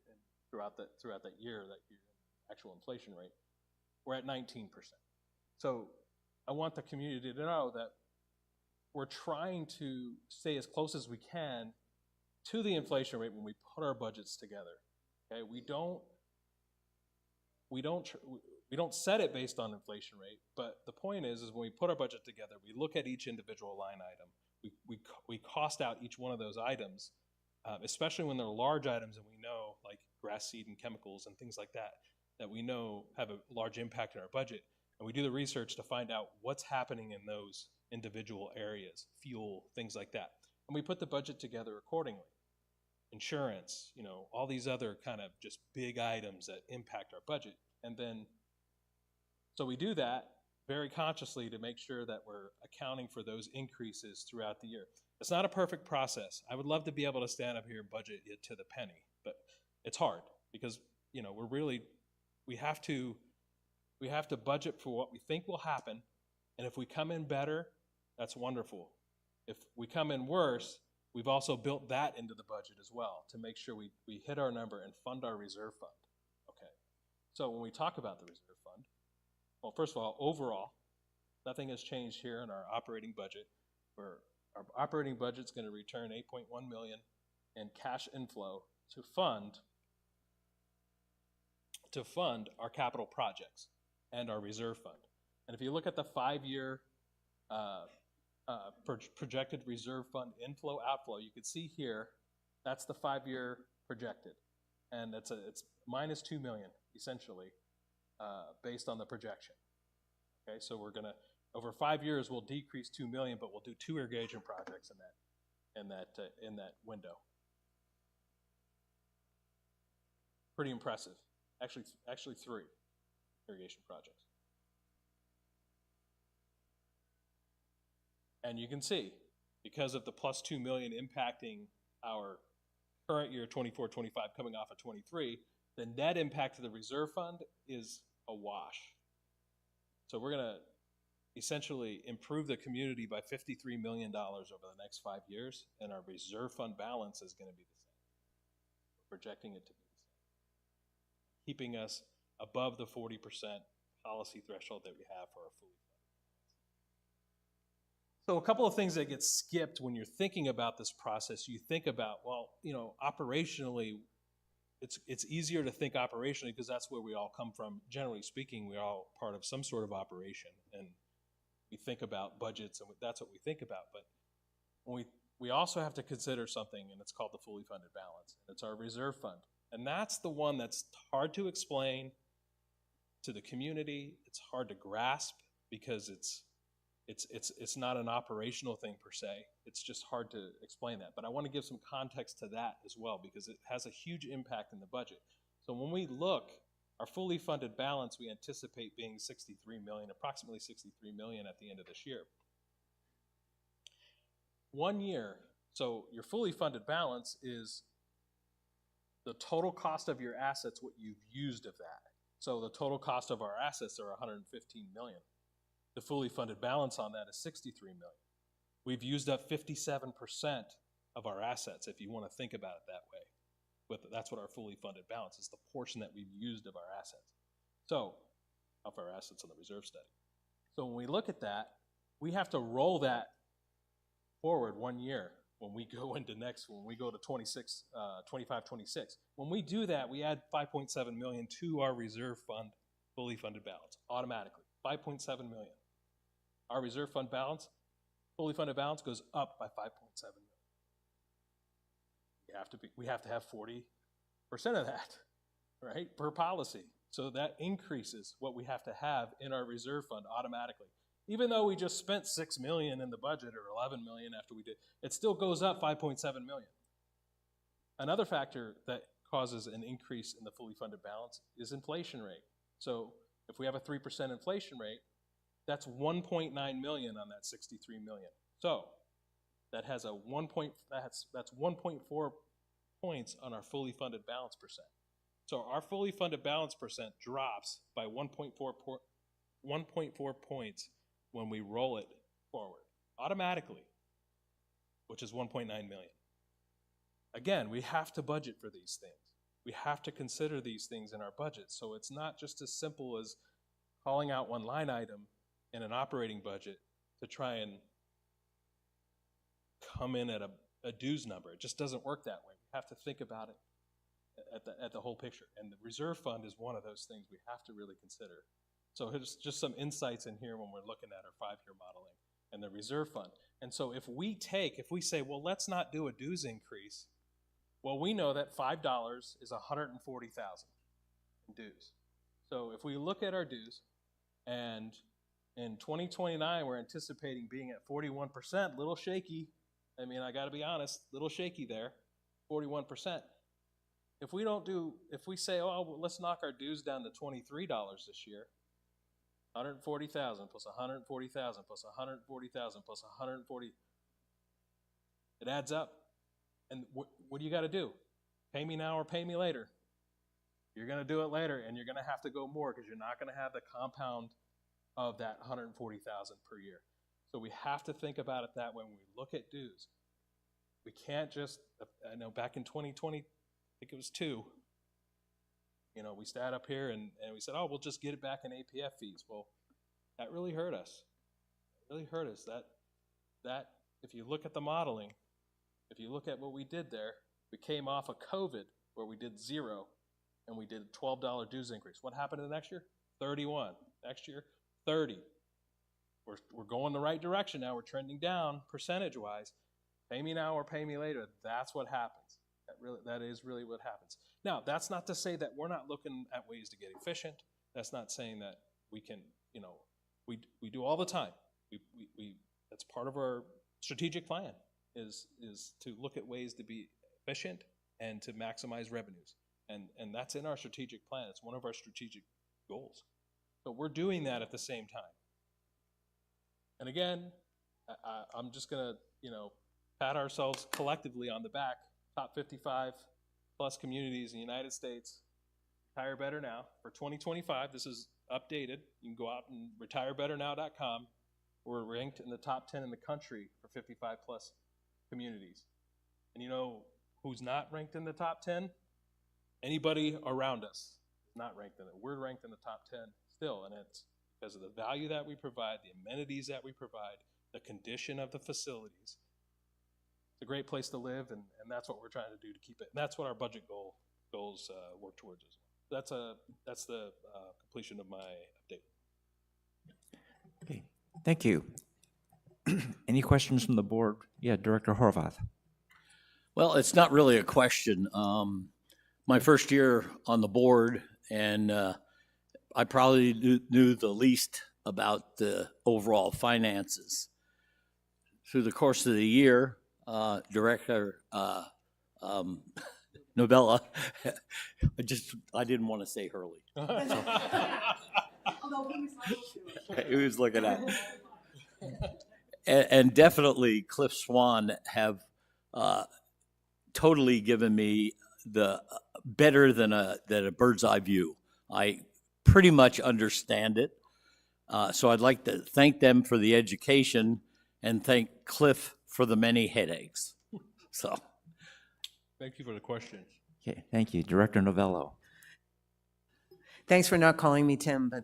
throughout that year, actual inflation rate. We're at 19%. So I want the community to know that we're trying to stay as close as we can to the inflation rate when we put our budgets together. Okay, we don't set it based on inflation rate, but the point is when we put our budget together, we look at each individual line item. We cost out each one of those items, especially when they're large items and we know, like grass seed and chemicals and things like that, that we know have a large impact in our budget. And we do the research to find out what's happening in those individual areas, fuel, things like that. And we put the budget together accordingly. Insurance, all these other kind of just big items that impact our budget. And then, so we do that very consciously to make sure that we're accounting for those increases throughout the year. It's not a perfect process. I would love to be able to stand up here and budget it to the penny, but it's hard because, we have to budget for what we think will happen. And if we come in better, that's wonderful. If we come in worse, we've also built that into the budget as well to make sure we hit our number and fund our reserve fund. Okay. So when we talk about the reserve fund, well, first of all, overall, nothing has changed here in our operating budget. Our operating budget's going to return $8.1 million in cash inflow to fund our capital projects and our reserve fund. And if you look at the 5-year projected reserve fund inflow outflow, you can see here that's the 5-year projected, and it's minus $2 million essentially based on the projection. Okay, so we're gonna over 5 years we'll decrease $2 million, but we'll do 2 irrigation projects in that window. Pretty impressive. Actually 3 irrigation projects. And you can see, because of the plus $2 million impacting our current year 24-25 coming off of 23, the net impact of the reserve fund is a wash. So we're gonna essentially improve the community by $53 million over the next 5 years, and our reserve fund balance is going to be the same. We're projecting it to be the same, keeping us above the 40% policy threshold that we have for our fully funded. So a couple of things that get skipped when you're thinking about this process, you think about, well, operationally, it's easier to think operationally because that's where we all come from. Generally speaking, we're all part of some sort of operation, and we think about budgets, and that's what we think about. But when we also have to consider something, and it's called the fully funded balance. It's our reserve fund, and that's the one that's hard to explain to the community. It's hard to grasp because it's not an operational thing per se. It's just hard to explain that. But I want to give some context to that as well because it has a huge impact in the budget. So when we look, our fully funded balance, we anticipate being approximately 63 million at the end of this year. 1 year, so your fully funded balance is the total cost of your assets, what you've used of that. So the total cost of our assets are 115 million. The fully funded balance on that is 63 million. We've used up 57% of our assets, if you want to think about it that way. That's what our fully funded balance is, the portion that we've used of our assets. So, of our assets in the reserve study. So when we look at that, we have to roll that forward 1 year when we go to 25-26. When we do that, we add 5.7 million to our reserve fund fully funded balance automatically. 5.7 million. Our reserve fund balance, fully funded balance, goes up by 5.7 million. We have to have 40% of that, right, per policy. So that increases what we have to have in our reserve fund automatically. Even though we just spent 6 million in the budget or 11 million after we did, it still goes up 5.7 million. Another factor that causes an increase in the fully funded balance is inflation rate. So if we have a 3% inflation rate, that's 1.9 million on that 63 million. So that has that's 1.4 points on our fully funded balance percent. So our fully funded balance percent drops by 1.4 points when we roll it forward automatically, which is 1.9 million. Again, we have to budget for these things. We have to consider these things in our budget. So it's not just as simple as calling out one line item in an operating budget to try and come in at a dues number. It just doesn't work that way. We have to think about it at the whole picture. And the reserve fund is one of those things we have to really consider. So here's just some insights in here when we're looking at our 5-year modeling and the reserve fund. And so if we say, well, let's not do a dues increase, well, we know that $5 is $140,000 in dues. So if we look at our dues, and in 2029, we're anticipating being at 41%, little shaky. I mean, I got to be honest, little shaky there, 41%. If we say, oh, well, let's knock our dues down to $23 this year, 140,000 plus 140,000 plus 140,000 plus 140, it adds up. And what do you got to do? Pay me now or pay me later. You're going to do it later, and you're going to have to go more because you're not going to have the compound of that 140,000 per year. So we have to think about it that way when we look at dues. We can't just, I know back in 2020, I think it was 2, we sat up here and we said, oh, we'll just get it back in APF fees. Well, that really hurt us. It really hurt us. That if you look at the modeling, if you look at what we did there, we came off of COVID where we did 0 and we did a $12 dues increase. What happened the next year? 31. Next year, 30. We're going the right direction now. We're trending down percentage-wise. Pay me now or pay me later. That's what happens. That is really what happens. Now, that's not to say that we're not looking at ways to get efficient. That's not saying that we can, we do all the time. That's part of our strategic plan is to look at ways to be efficient and to maximize revenues. And that's in our strategic plan. It's one of our strategic goals. So we're doing that at the same time. And again, I'm just going to, pat ourselves collectively on the back. Top 55 plus communities in the United States. Retire Better Now for 2025. This is updated. You can go out and retirebetternow.com. We're ranked in the top 10 in the country for 55-plus communities. And you know who's not ranked in the top 10? Anybody around us is not ranked in it. We're ranked in the top 10 still, and it's because of the value that we provide, the amenities that we provide, the condition of the facilities. It's a great place to live, and that's what we're trying to do to keep it. And that's what our budget goals work towards as well. That's the completion of my update. Okay, thank you. Any questions from the board? Yeah, Director Horvath. Well, it's not really a question. My first year on the board, and I probably knew the least about the overall finances. Through the course of the year, Director Novella, I didn't want to say Hurley. He was looking at me. And definitely Cliff Swan have totally given me the better than a bird's eye view. I pretty much understand it. So I'd like to thank them for the education and thank Cliff for the many headaches. So. Thank you for the question. Okay, thank you. Director Novello. Thanks for not calling me Tim, but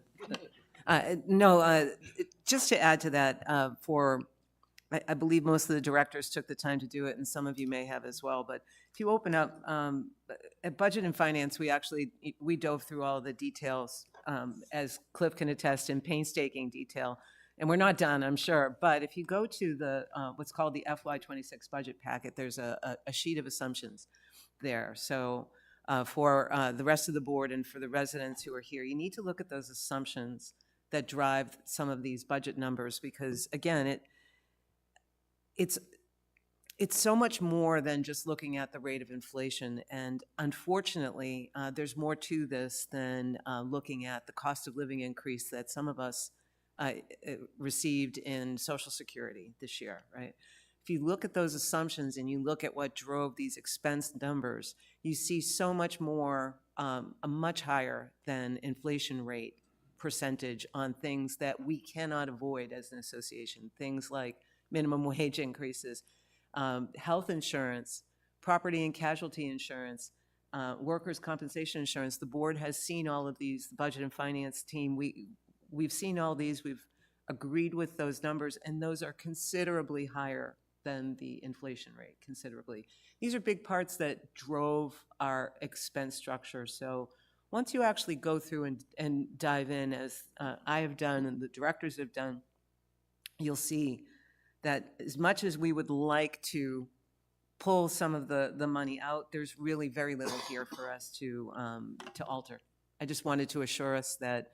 just to add to that, I believe most of the directors took the time to do it, and some of you may have as well. But if you open up at Budget and Finance, we dove through all the details, as Cliff can attest, in painstaking detail. And we're not done, I'm sure. But if you go to the what's called the FY2026 budget packet, there's a sheet of assumptions there. So for the rest of the board and for the residents who are here, you need to look at those assumptions that drive some of these budget numbers, because again, it's so much more than just looking at the rate of inflation. And unfortunately, there's more to this than looking at the cost of living increase that some of us received in Social Security this year, right? If you look at those assumptions and you look at what drove these expense numbers, you see so much more, a much higher than inflation rate percentage on things that we cannot avoid as an association. Things like minimum wage increases, health insurance, property and casualty insurance, workers' compensation insurance. The board has seen all of these, the Budget and Finance team, we've seen all these, we've agreed with those numbers, and those are considerably higher than the inflation rate, considerably. These are big parts that drove our expense structure. So once you actually go through and dive in, as I have done and the directors have done, you'll see that as much as we would like to pull some of the money out, there's really very little here for us to alter. I just wanted to assure us that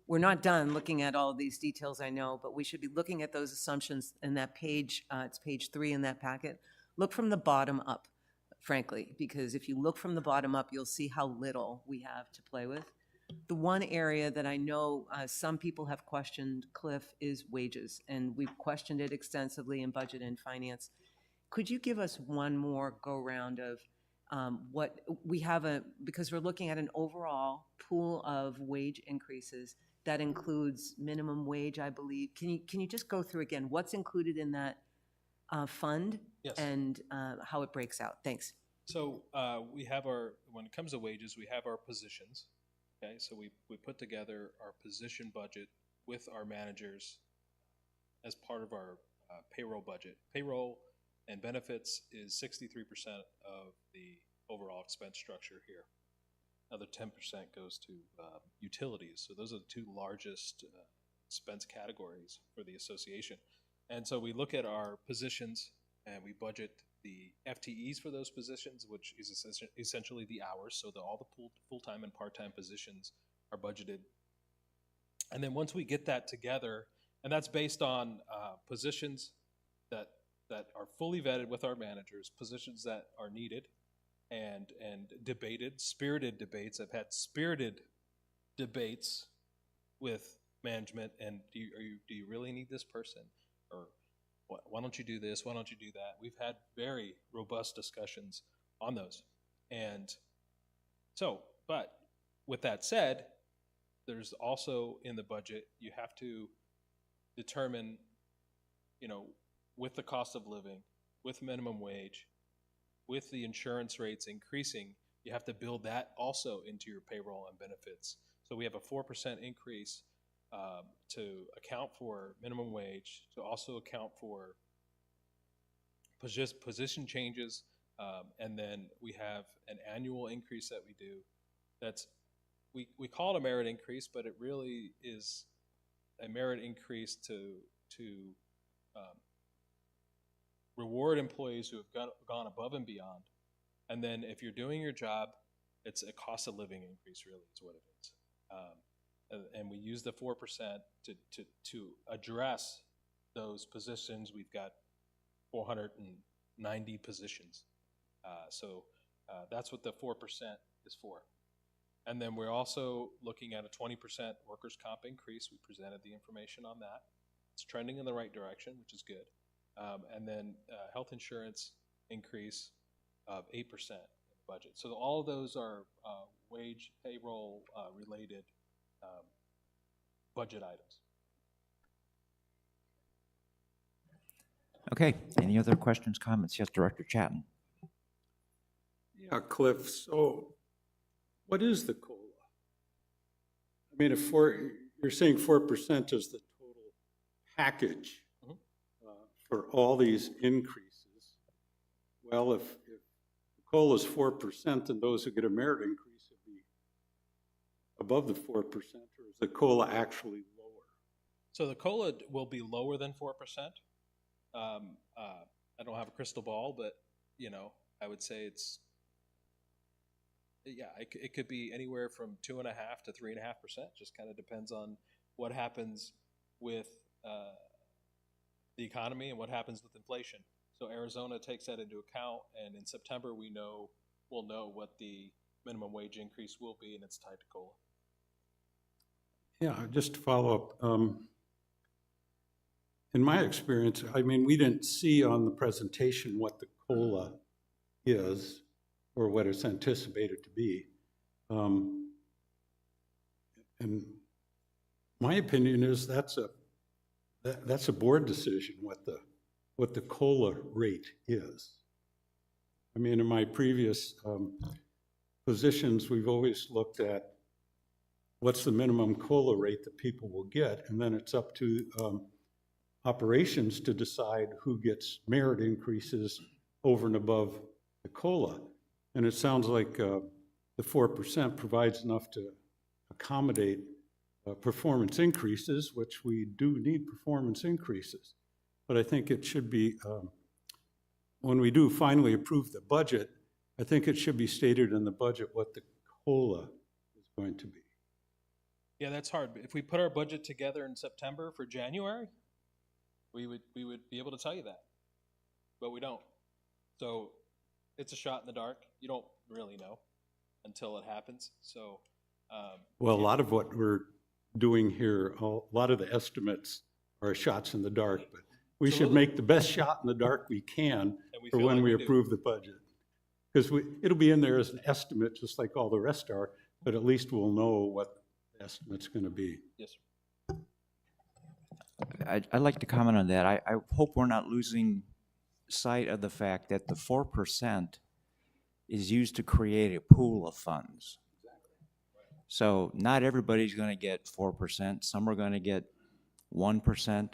we're not done looking at all of these details, I know, but we should be looking at those assumptions in that page. It's page 3 in that packet. Look from the bottom up, frankly, because if you look from the bottom up, you'll see how little we have to play with. The one area that I know some people have questioned, Cliff, is wages, and we've questioned it extensively in Budget and Finance. Could you give us one more go-round of what we have, because we're looking at an overall pool of wage increases that includes minimum wage, I believe. Can you just go through again what's included in that fund? Yes. And how it breaks out? Thanks. So we have when it comes to wages, we have our positions. Okay, so we put together our position budget with our managers as part of our payroll budget. Payroll and benefits is 63% of the overall expense structure here. Another 10% goes to utilities. So those are the two largest expense categories for the association. And so we look at our positions and we budget the FTEs for those positions, which is essentially the hours. So all the full-time and part-time positions are budgeted. And then once we get that together, and that's based on positions that are fully vetted with our managers, positions that are needed and debated, spirited debates. I've had spirited debates with management, and do you really need this person? Or why don't you do this? Why don't you do that? We've had very robust discussions on those. And so, but with that said, there's also in the budget, you have to determine with the cost of living, with minimum wage, with the insurance rates increasing, you have to build that also into your payroll and benefits. So we have a 4% increase to account for minimum wage, to also account for position changes, and then we have an annual increase that we do. We call it a merit increase, but it really is a merit increase to reward employees who have gone above and beyond. And then if you're doing your job, it's a cost of living increase, really, is what it is. And we use the 4% to address those positions. We've got 490 positions. So that's what the 4% is for. And then we're also looking at a 20% workers' comp increase. We presented the information on that. It's trending in the right direction, which is good. And then health insurance increase of 8% in the budget. So all of those are wage, payroll related budget items. Okay, any other questions, comments? Yes, Director Chatton. Yeah, Cliff, so what is the COLA? I mean, if you're saying 4% is the total package for all these increases. Well, if the COLA is 4%, then those who get a merit increase would be above the 4%, or is the COLA actually lower? So the COLA will be lower than 4%. I don't have a crystal ball, but I would say it could be anywhere from 2.5% to 3.5%. Just kind of depends on what happens with the economy and what happens with inflation. So Arizona takes that into account, and in September we'll know what the minimum wage increase will be, and it's tied to COLA. Yeah, just to follow up. In my experience, I mean, we didn't see on the presentation what the COLA is or what it's anticipated to be. And my opinion is that's a board decision what the COLA rate is. I mean, in my previous positions, we've always looked at what's the minimum COLA rate that people will get, and then it's up to operations to decide who gets merit increases over and above the COLA. And it sounds like the 4% provides enough to accommodate performance increases, which we do need performance increases. But I think it should be, when we do finally approve the budget, I think it should be stated in the budget what the COLA is going to be. Yeah, that's hard. If we put our budget together in September for January, we would be able to tell you that, but we don't. So it's a shot in the dark. You don't really know until it happens. So, well, a lot of what we're doing here, a lot of the estimates are shots in the dark, but we should make the best shot in the dark we can for when we approve the budget. Because it'll be in there as an estimate, just like all the rest are, but at least we'll know what the estimate's going to be. Yes, sir. I'd like to comment on that. I hope we're not losing sight of the fact that the 4% is used to create a pool of funds. So not everybody's going to get 4%. Some are going to get 1%.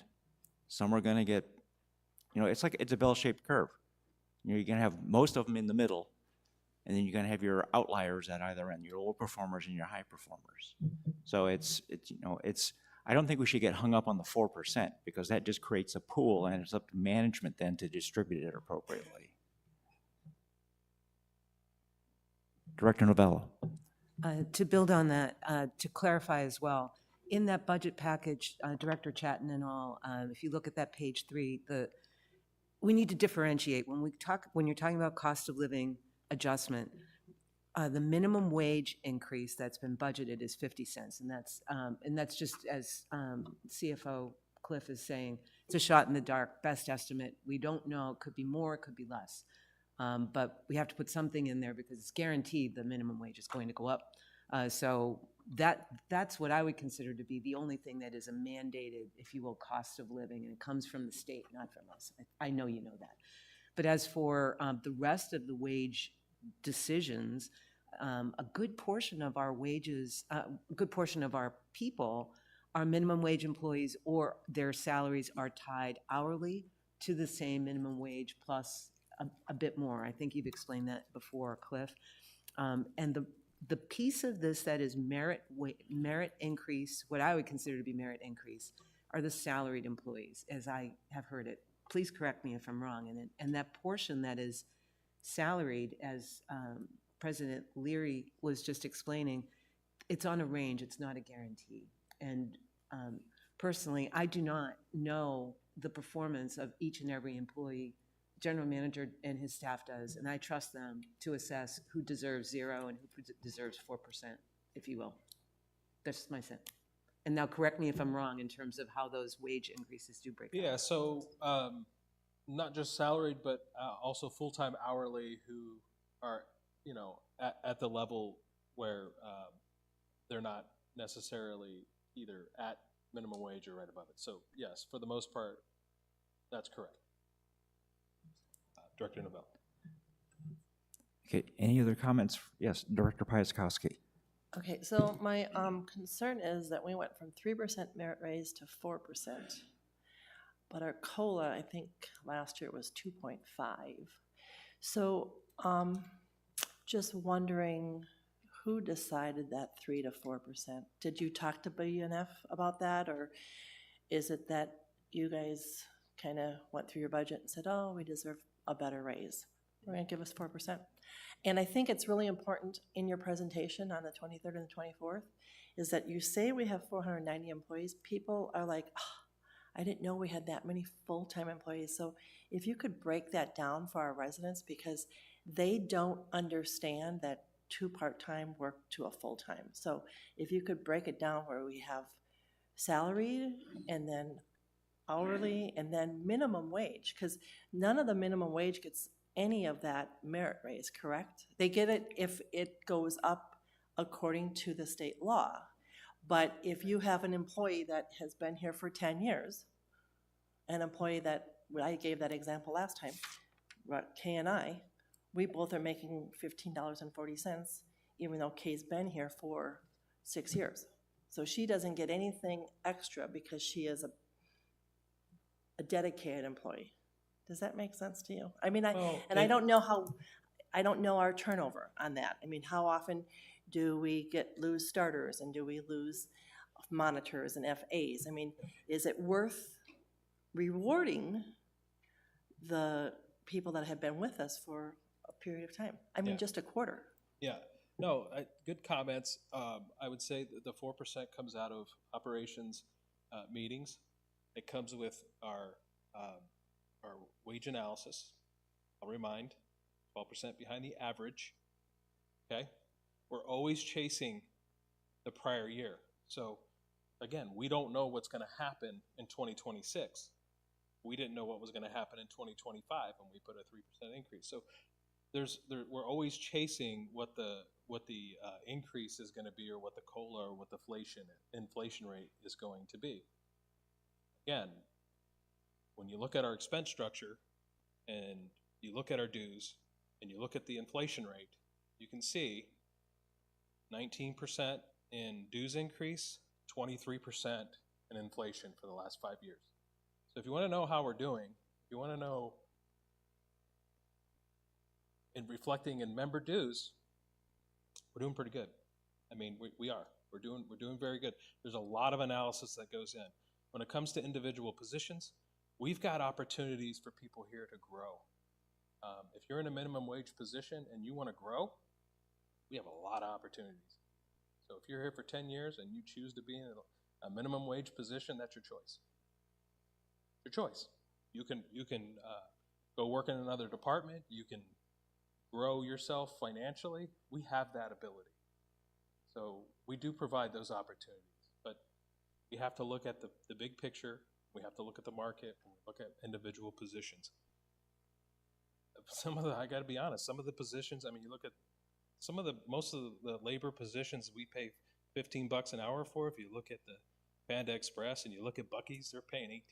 Some are going to get, it's a bell-shaped curve. You're going to have most of them in the middle, and then you're going to have your outliers at either end, your low performers and your high performers. So I don't think we should get hung up on the 4% because that just creates a pool, and it's up to management then to distribute it appropriately. Director Novello. To build on that, to clarify as well, in that budget package, Director Chatton and all, if you look at that page 3, we need to differentiate. When you're talking about cost of living adjustment, the minimum wage increase that's been budgeted is 50 cents, and that's just as CFO Cliff is saying, it's a shot in the dark, best estimate. We don't know, it could be more, it could be less. But we have to put something in there because it's guaranteed the minimum wage is going to go up. So That's what I would consider to be the only thing that is a mandated, if you will, cost of living, and it comes from the state, not from us. I know you know that. But as for the rest of the wage decisions, a good portion of our wages, a good portion of our people are minimum wage employees, or their salaries are tied hourly to the same minimum wage plus a bit more. I think you've explained that before, Cliff. And the piece of this that is merit increase, what I would consider to be merit increase, are the salaried employees, as I have heard it. Please correct me if I'm wrong. And that portion that is salaried, as President Leary was just explaining, it's on a range, it's not a guarantee. And personally, I do not know the performance of each and every employee. General manager and his staff does, and I trust them to assess who deserves 0 and who deserves 4%, if you will. That's my sense. And now correct me if I'm wrong in terms of how those wage increases do break down. Yeah, so not just salaried, but also full-time hourly who are, at the level where they're not necessarily either at minimum wage or right above it. So yes, for the most part, that's correct. Director Novell. Okay, any other comments? Yes, Director Piaskowski. Okay, so my concern is that we went from 3% merit raise to 4%. But our COLA, I think last year was 2.5. So just wondering who decided that 3 to 4%? Did you talk to BNF about that, or is it that you guys kind of went through your budget and said, oh, we deserve a better raise? We're going to give us 4%. And I think it's really important in your presentation on the 23rd and the 24th is that you say we have 490 employees. People are like, oh, I didn't know we had that many full-time employees. So if you could break that down for our residents, because they don't understand that 2 part-time work to a full-time. So if you could break it down where we have salaried and then hourly and then minimum wage, because none of the minimum wage gets any of that merit raise, correct? They get it if it goes up according to the state law. But if you have an employee that has been here for 10 years, an employee that, I gave that example last time, Kay and I, we both are making $15.40, even though Kay's been here for 6 years. So she doesn't get anything extra because she is a dedicated employee. Does that make sense to you? I mean, I don't know our turnover on that. I mean, how often do we lose starters, and do we lose monitors and FAs? I mean, is it worth rewarding the people that have been with us for a period of time? I mean, just a quarter. Yeah, no, good comments. I would say that the 4% comes out of operations meetings. It comes with our wage analysis. I'll remind, 12% behind the average, okay? We're always chasing the prior year. So again, we don't know what's gonna happen in 2026. We didn't know what was gonna happen in 2025 when we put a 3% increase. So we're always chasing what the increase is gonna be, or what the COLA or what the inflation rate is going to be. Again, when you look at our expense structure and you look at our dues and you look at the inflation rate, you can see 19% in dues increase, 23% in inflation for the last 5 years. So if you want to know how we're doing, if you want to know in reflecting in member dues, we're doing pretty good. I mean, we are. We're doing very good. There's a lot of analysis that goes in. When it comes to individual positions, we've got opportunities for people here to grow. If you're in a minimum wage position and you want to grow, we have a lot of opportunities. So if you're here for 10 years and you choose to be in a minimum wage position, that's your choice. Your choice. You can go work in another department. You can grow yourself financially. We have that ability. So we do provide those opportunities, but we have to look at the big picture. We have to look at the market, and look at individual positions. I got to be honest, some of the positions, I mean, you look at most of the labor positions, we pay $15 an hour for. If you look at the Panda Express and you look at Buc-ee's, they're paying 18 to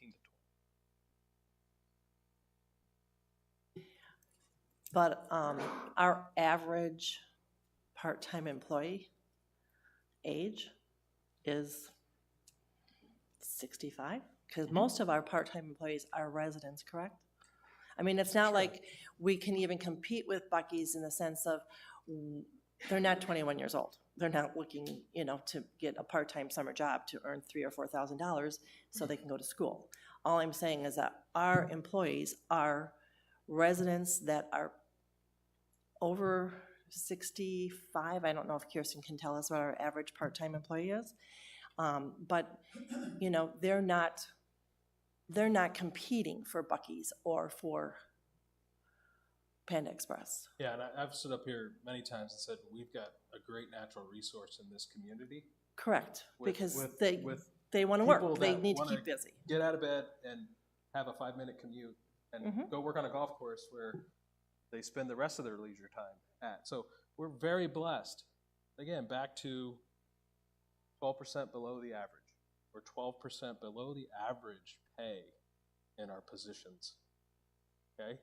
20. But our average part-time employee age is 65? Because most of our part-time employees are residents, correct? I mean, it's not like we can even compete with Buc-ee's in the sense of they're not 21 years old. They're not looking, you know, to get a part-time summer job to earn $3,000 or $4,000 so they can go to school. All I'm saying is that our employees are residents that are over 65. I don't know if Kirsten can tell us what our average part-time employee is. But, you know, they're not competing for Buc-ee's or for Panda Express. Yeah, and I've stood up here many times and said, we've got a great natural resource in this community. Correct, With- because with- they with want to people work. They that need to wanna keep busy. Get out of bed and have a 5-minute commute and Mhm. go work on a golf course where they spend the rest of their leisure time at. So we're very blessed. Again, back to 12% below the average. We're 12% below the average pay in our positions. Okay?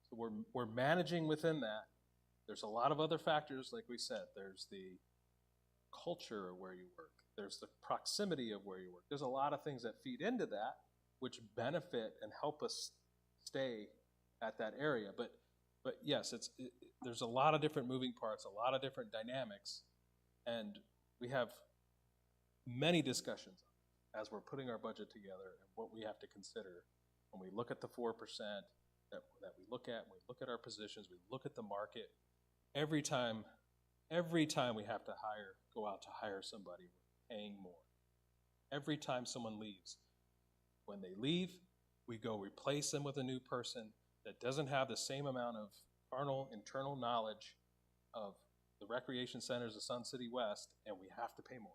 So we're managing within that. There's a lot of other factors, like we said. There's the culture of where you work. There's the proximity of where you work. There's a lot of things that feed into that, which benefit and help us stay at that area. But yes, there's a lot of different moving parts, a lot of different dynamics, and we have many discussions as we're putting our budget together and what we have to consider when we look at the 4% that we look at, when we look at our positions, we look at the market. Every time we have to go out to hire somebody, we're paying more. Every time someone leaves, when they leave, we go replace them with a new person that doesn't have the same amount of internal knowledge of the recreation centers of Sun City West, and we have to pay more.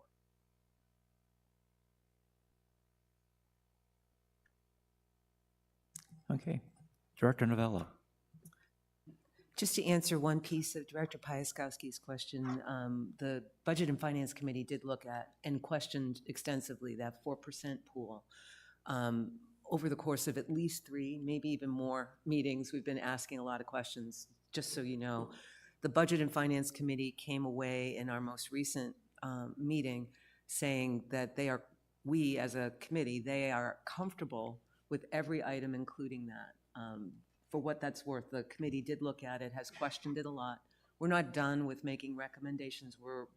Okay. Director Novella. Just to answer one piece of Director Piaskowski's question, the Budget and Finance Committee did look at and questioned extensively that 4% pool. Over the course of at least 3, maybe even more meetings, we've been asking a lot of questions. Just so you know, the Budget and Finance Committee came away in our most recent meeting saying that we as a committee, they are comfortable with every item, including that. For what that's worth, the committee did look at it, has questioned it a lot. We're not done with making recommendations.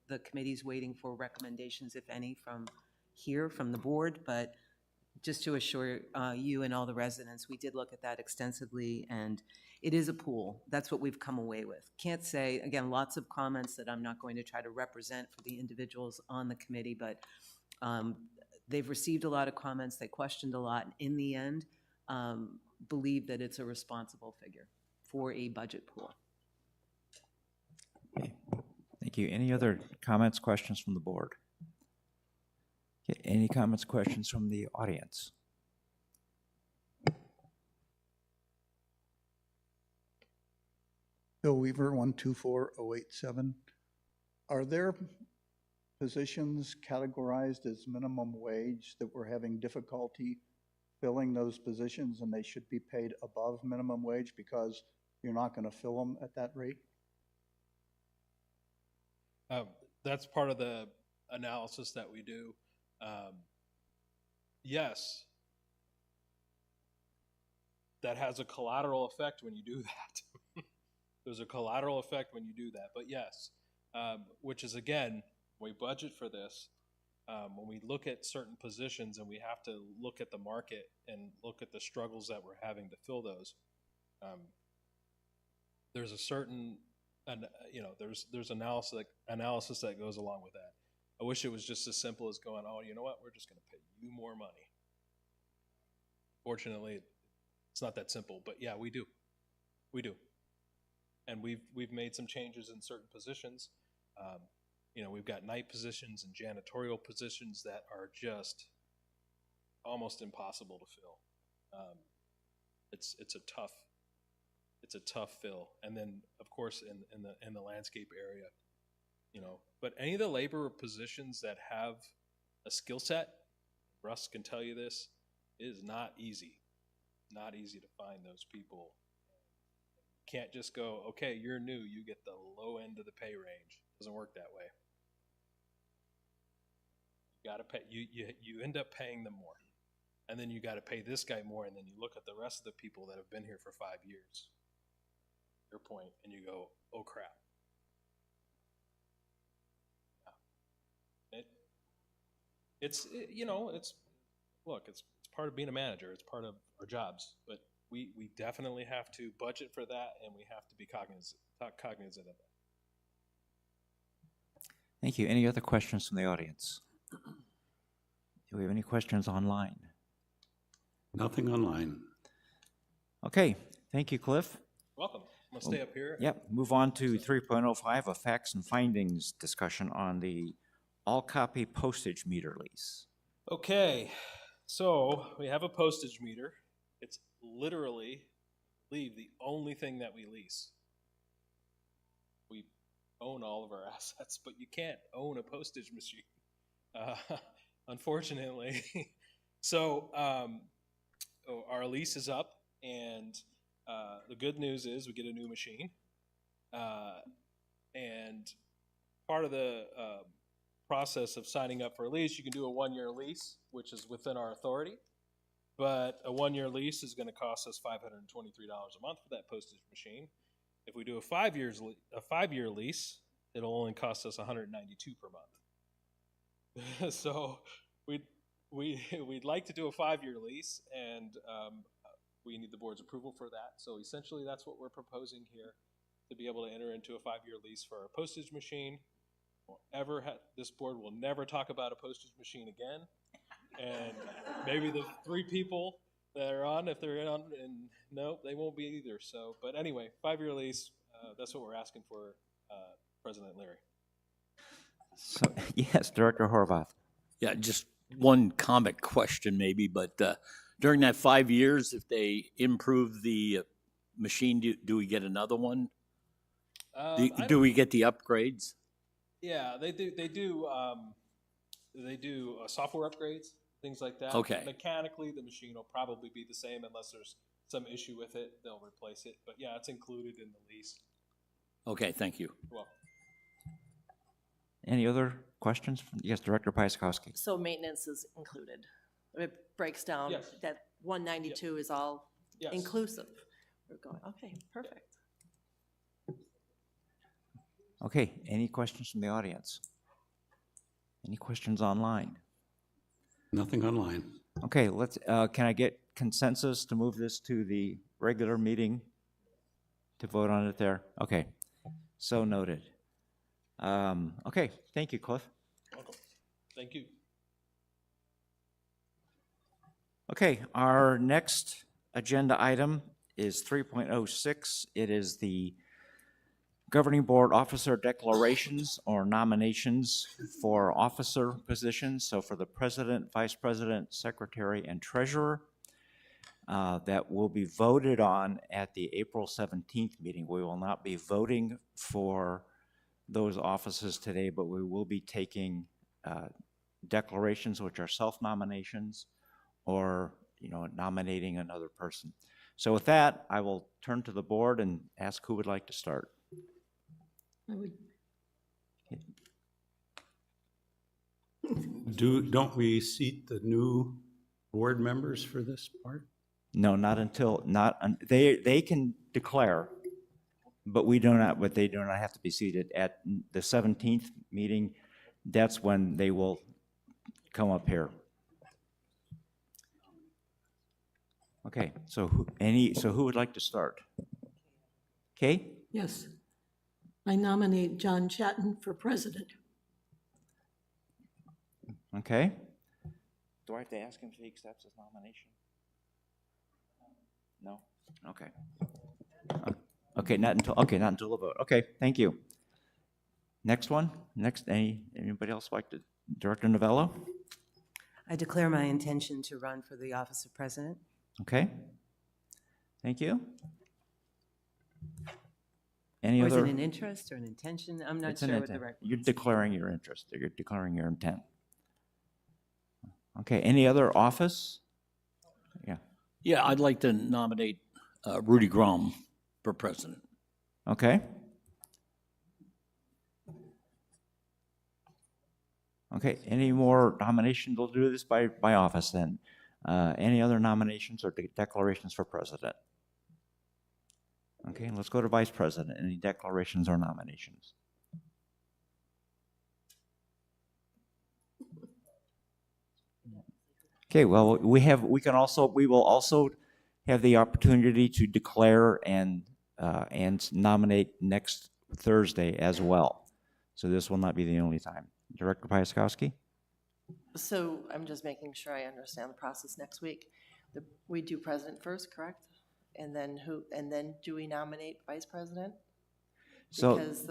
The committee's waiting for recommendations, if any, from the board, but just to assure you and all the residents, we did look at that extensively, and it is a pool. That's what we've come away with. Can't say, again, lots of comments that I'm not going to try to represent for the individuals on the committee, but they've received a lot of comments, they questioned a lot, and in the end, believe that it's a responsible figure for a budget pool. Okay. Thank you. Any other comments, questions from the board? Okay. Any comments, questions from the audience? Bill Weaver, 124087. Are there positions categorized as minimum wage that we're having difficulty filling those positions and they should be paid above minimum wage because you're not going to fill them at that rate? That's part of the analysis that we do. Yes, that has a collateral effect when you do that. There's a collateral effect when you do that, but yes, which is, again, we budget for this. When we look at certain positions and we have to look at the market and look at the struggles that we're having to fill those, there's a certain, there's analysis that goes along with that. I wish it was just as simple as going, oh, you know what, we're just going to pay you more money. Fortunately, it's not that simple, but yeah, we do. And we've made some changes in certain positions. We've got night positions and janitorial positions that are just almost impossible to fill. It's a tough fill. And then, of course, in the landscape area, you know, but any of the labor positions that have a skill set, Russ can tell you this, it is not easy. Not easy to find those people. You can't just go, okay, you're new, you get the low end of the pay range. Doesn't work that way. You gotta pay, you end up paying them more. And then you gotta pay this guy more, and then you look at the rest of the people that have been here for 5 years. Your point, and you go, oh crap. You know, it's part of being a manager. It's part of our jobs, but we definitely have to budget for that, and we have to be cognizant of that. Thank you. Any other questions from the audience? Do we have any questions online? Nothing online. Okay, thank you, Cliff. Welcome. I'm gonna stay up here. Yep, move on to 3.05, a facts and findings discussion on the all-copy postage meter lease. Okay, so we have a postage meter. It's literally, the only thing that we lease. We own all of our assets, but you can't own a postage machine, unfortunately. So our lease is up, and the good news is we get a new machine. And part of the process of signing up for a lease, you can do a 1-year lease, which is within our authority. But a 1-year lease is going to cost us $523 a month for that postage machine. If we do a 5-year lease, it'll only cost us $192 per month. So we'd like to do a 5-year lease, and we need the board's approval for that. So essentially, that's what we're proposing here, to be able to enter into a 5-year lease for our postage machine. This board will never talk about a postage machine again. And maybe the 3 people that are on, if they're on, and no, they won't be either. So, but anyway, 5-year lease, that's what we're asking for, President Leary. So, yes, Director Horvath. Yeah, just one comment question maybe, but during that 5 years, if they improve the machine, do we get another one? Do we get the upgrades? Yeah, they do. They do software upgrades, things like that. Okay. Mechanically, the machine will probably be the same unless there's some issue with it. They'll replace it. But yeah, it's included in the lease. Okay, thank you. You're welcome. Any other questions? Yes, Director Pieskoski. So maintenance is included. It breaks down, Yes. that 192 is all Yes. inclusive. We're going, okay, perfect. Okay, any questions from the audience? Any questions online? Nothing online. Okay, can I get consensus to move this to the regular meeting to vote on it there? Okay, so noted. Okay, thank you, Cliff. Welcome. Thank you. Okay, our next agenda item is 3.06. It is the Governing Board Officer Declarations or nominations for officer positions. So for the President, Vice President, Secretary, and Treasurer, that will be voted on at the April 17th meeting. We will not be voting for those offices today, but we will be taking declarations, which are self-nominations, or nominating another person. So with that, I will turn to the board and ask who would like to start. Don't we seat the new board members for this part? No, they can declare, but they do not have to be seated. At the 17th meeting, that's when they will come up here. Okay, so who would like to start? Kay? Yes. I nominate John Chatton for president. Okay. Do I have to ask him if he accepts his nomination? No? Okay. Okay, not until the vote. Okay, thank you. Next one? Anybody else like to? Director Novello? I declare my intention to run for the office of president. Okay. Thank you. Any Or is it other? an interest or an intention? I'm not It's an sure what the intent. right. You're declaring your interest, or you're declaring your intent. Okay, any other office? Yeah, Yeah, I'd like to nominate Rudy Grom for president. okay. Okay, any more nominations? We'll do this by office then. Any other nominations or declarations for president? Okay, let's go to vice president. Any declarations or nominations? Okay, well, we will also have the opportunity to declare and nominate next Thursday as well. So this will not be the only time. Director Piaskowski? So I'm just making sure I understand the process next week. We do president first, correct? And then do we nominate vice president? So, Because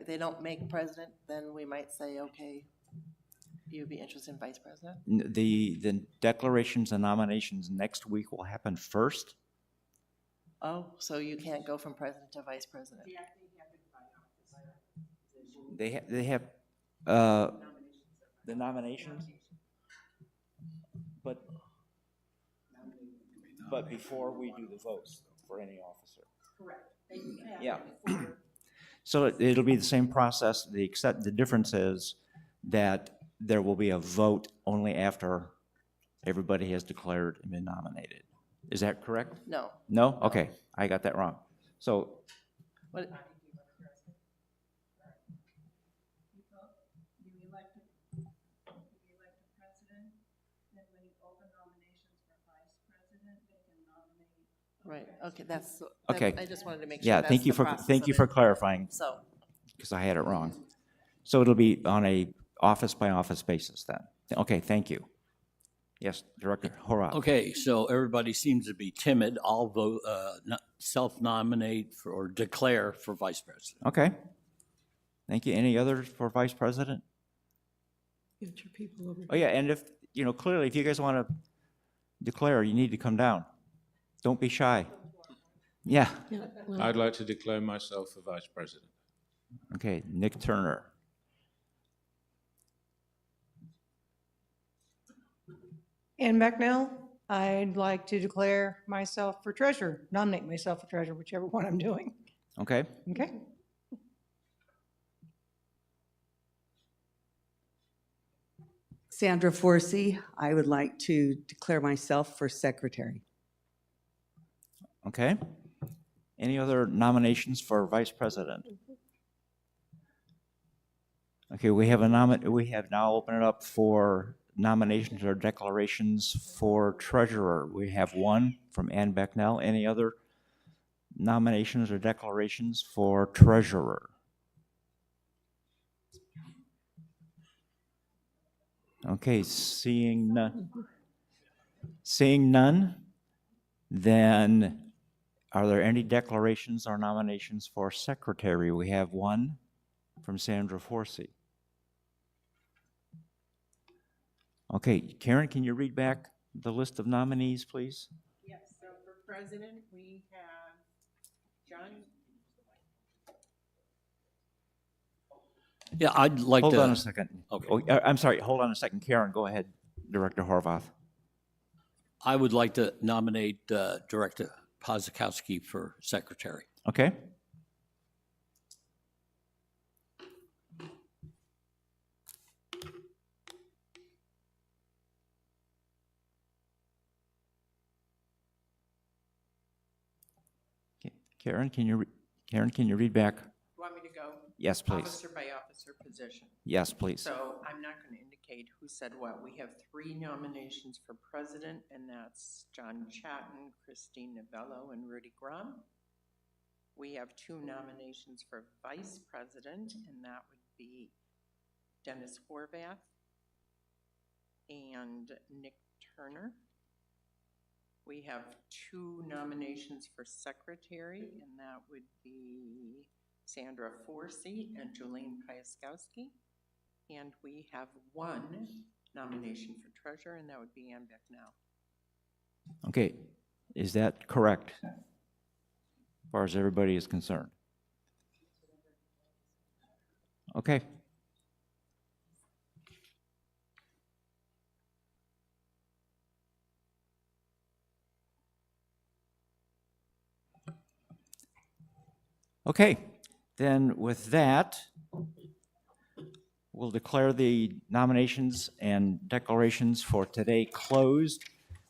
they don't make president, then we might say, okay, you'd be interested in vice president? the declarations and nominations next week will happen first? Oh, so you can't go from president to vice president? They have, the nominations? But before we do the votes for any officer. Correct. Yeah. So it'll be the same process, the difference is that there will be a vote only after everybody has declared and been nominated. Is that correct? No. No? Okay, I got that wrong. So, What, right, okay, okay. I just wanted to make sure Yeah, that's thank you the for, process thank of you it. for clarifying, So, because I had it wrong. So it'll be on a office-by-office basis then. Okay, thank you. Yes, Director Horvath. Okay, so everybody seems to be timid. I'll vote, self-nominate or declare for vice president. Okay. Thank you. Any others for vice president? Get your people over. Oh, yeah, and if, clearly, if you guys want to declare, you need to come down. Don't be shy. Yeah. Yeah, well, I'd like to declare myself for vice president. Okay, Nick Turner. Ann Becknell, I'd like to declare myself for treasurer, nominate myself for treasurer, whichever one I'm doing. Okay. Okay? Sandra Forsey, I would like to declare myself for secretary. Okay. Any other nominations for vice president? Okay, we have now opened it up for nominations or declarations for treasurer. We have one from Ann Becknell. Any other nominations or declarations for treasurer? Okay, seeing none, then are there any declarations or nominations for secretary? We have one from Sandra Forsey. Okay, Karen, can you read back the list of nominees, please? Yes, so for president, we have John. Yeah, I'd like to. Hold on a second. Okay. Oh, I'm sorry, hold on a second. Karen, go ahead, Director Horvath. I would like to nominate Director Pozakowski for secretary. Okay. Karen, can you read back? You want me to go? Yes, please. Officer by officer position. Yes, please. So I'm not going to indicate who said what. We have 3 nominations for president, and that's John Chatton, Christine Novello, and Rudy Grom. We have 2 nominations for vice president, and that would be Dennis Horvath and Nick Turner. We have 2 nominations for secretary, and that would be Sandra Forsey and Jolene Piaskowski. And we have 1 nomination for treasurer, and that would be Ann Becknell. Okay, is that correct? As far as everybody is concerned? Okay. Okay, then with that, we'll declare the nominations and declarations for today closed.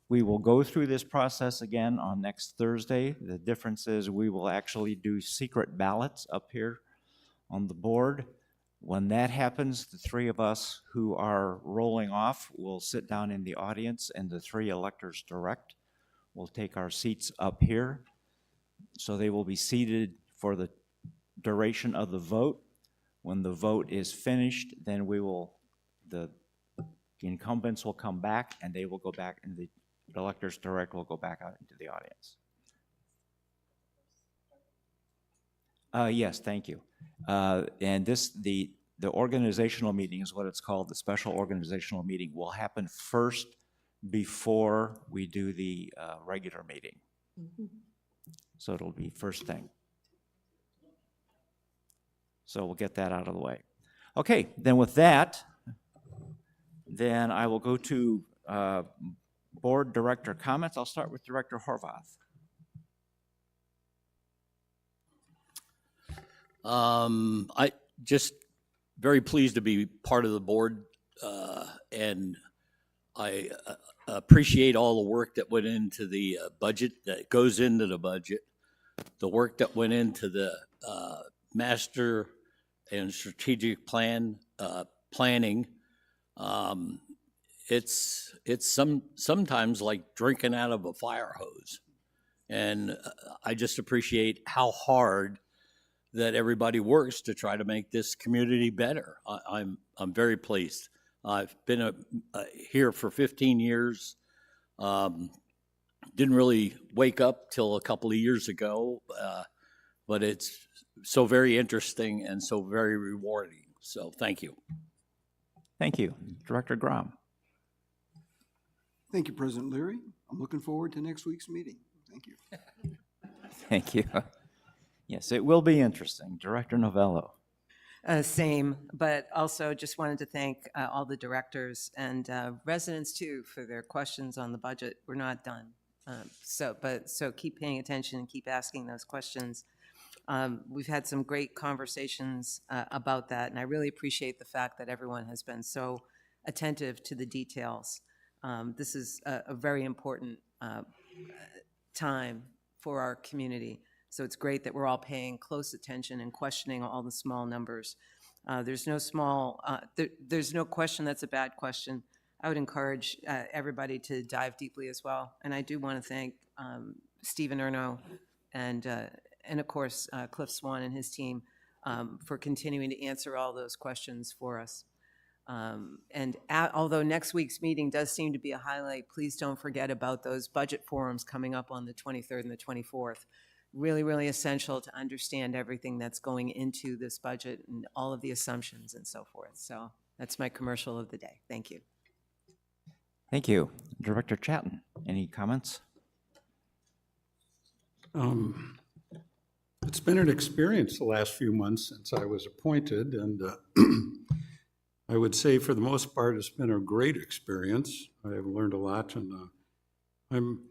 We will go through this process again on next Thursday. The difference is we will actually do secret ballots up here on the board. When that happens, the three of us who are rolling off will sit down in the audience, and the three electors direct will take our seats up here. So they will be seated for the duration of the vote. When the vote is finished, then the incumbents will come back, and they will go back, and the electors direct will go back out into the audience. Yes, thank you. And the organizational meeting is what it's called. The special organizational meeting will happen first before we do the regular meeting. So it'll be first thing. So we'll get that out of the way. Okay, then with that, then I will go to board director comments. I'll start with Director Horvath. I just very pleased to be part of the board, and I appreciate all the work that went into the budget, that goes into the budget, the work that went into the master and strategic plan planning. It's sometimes like drinking out of a fire hose, and I just appreciate how hard that everybody works to try to make this community better. I'm very pleased. I've been here for 15 years. Didn't really wake up till a couple of years ago, but it's so very interesting and so very rewarding. So thank you. Thank you. Director Grom. Thank you, President Leary. I'm looking forward to next week's meeting. Thank you. Thank you. Yes, it will be interesting. Director Novello. Same, but also just wanted to thank all the directors and residents too for their questions on the budget. We're not done. So keep paying attention and keep asking those questions. We've had some great conversations about that, and I really appreciate the fact that everyone has been so attentive to the details. This is a very important time for our community. So it's great that we're all paying close attention and questioning all the small numbers. There's no question that's a bad question. I would encourage everybody to dive deeply as well. And I do want to thank Stephen Erno and of course Cliff Swan and his team for continuing to answer all those questions for us. Although next week's meeting does seem to be a highlight, please don't forget about those budget forums coming up on the 23rd and the 24th. Really, really essential to understand everything that's going into this budget and all of the assumptions and so forth. So that's my commercial of the day. Thank you. Thank you. Director Chatton, any comments? It's been an experience the last few months since I was appointed, and I would say for the most part it's been a great experience. I have learned a lot, and I'm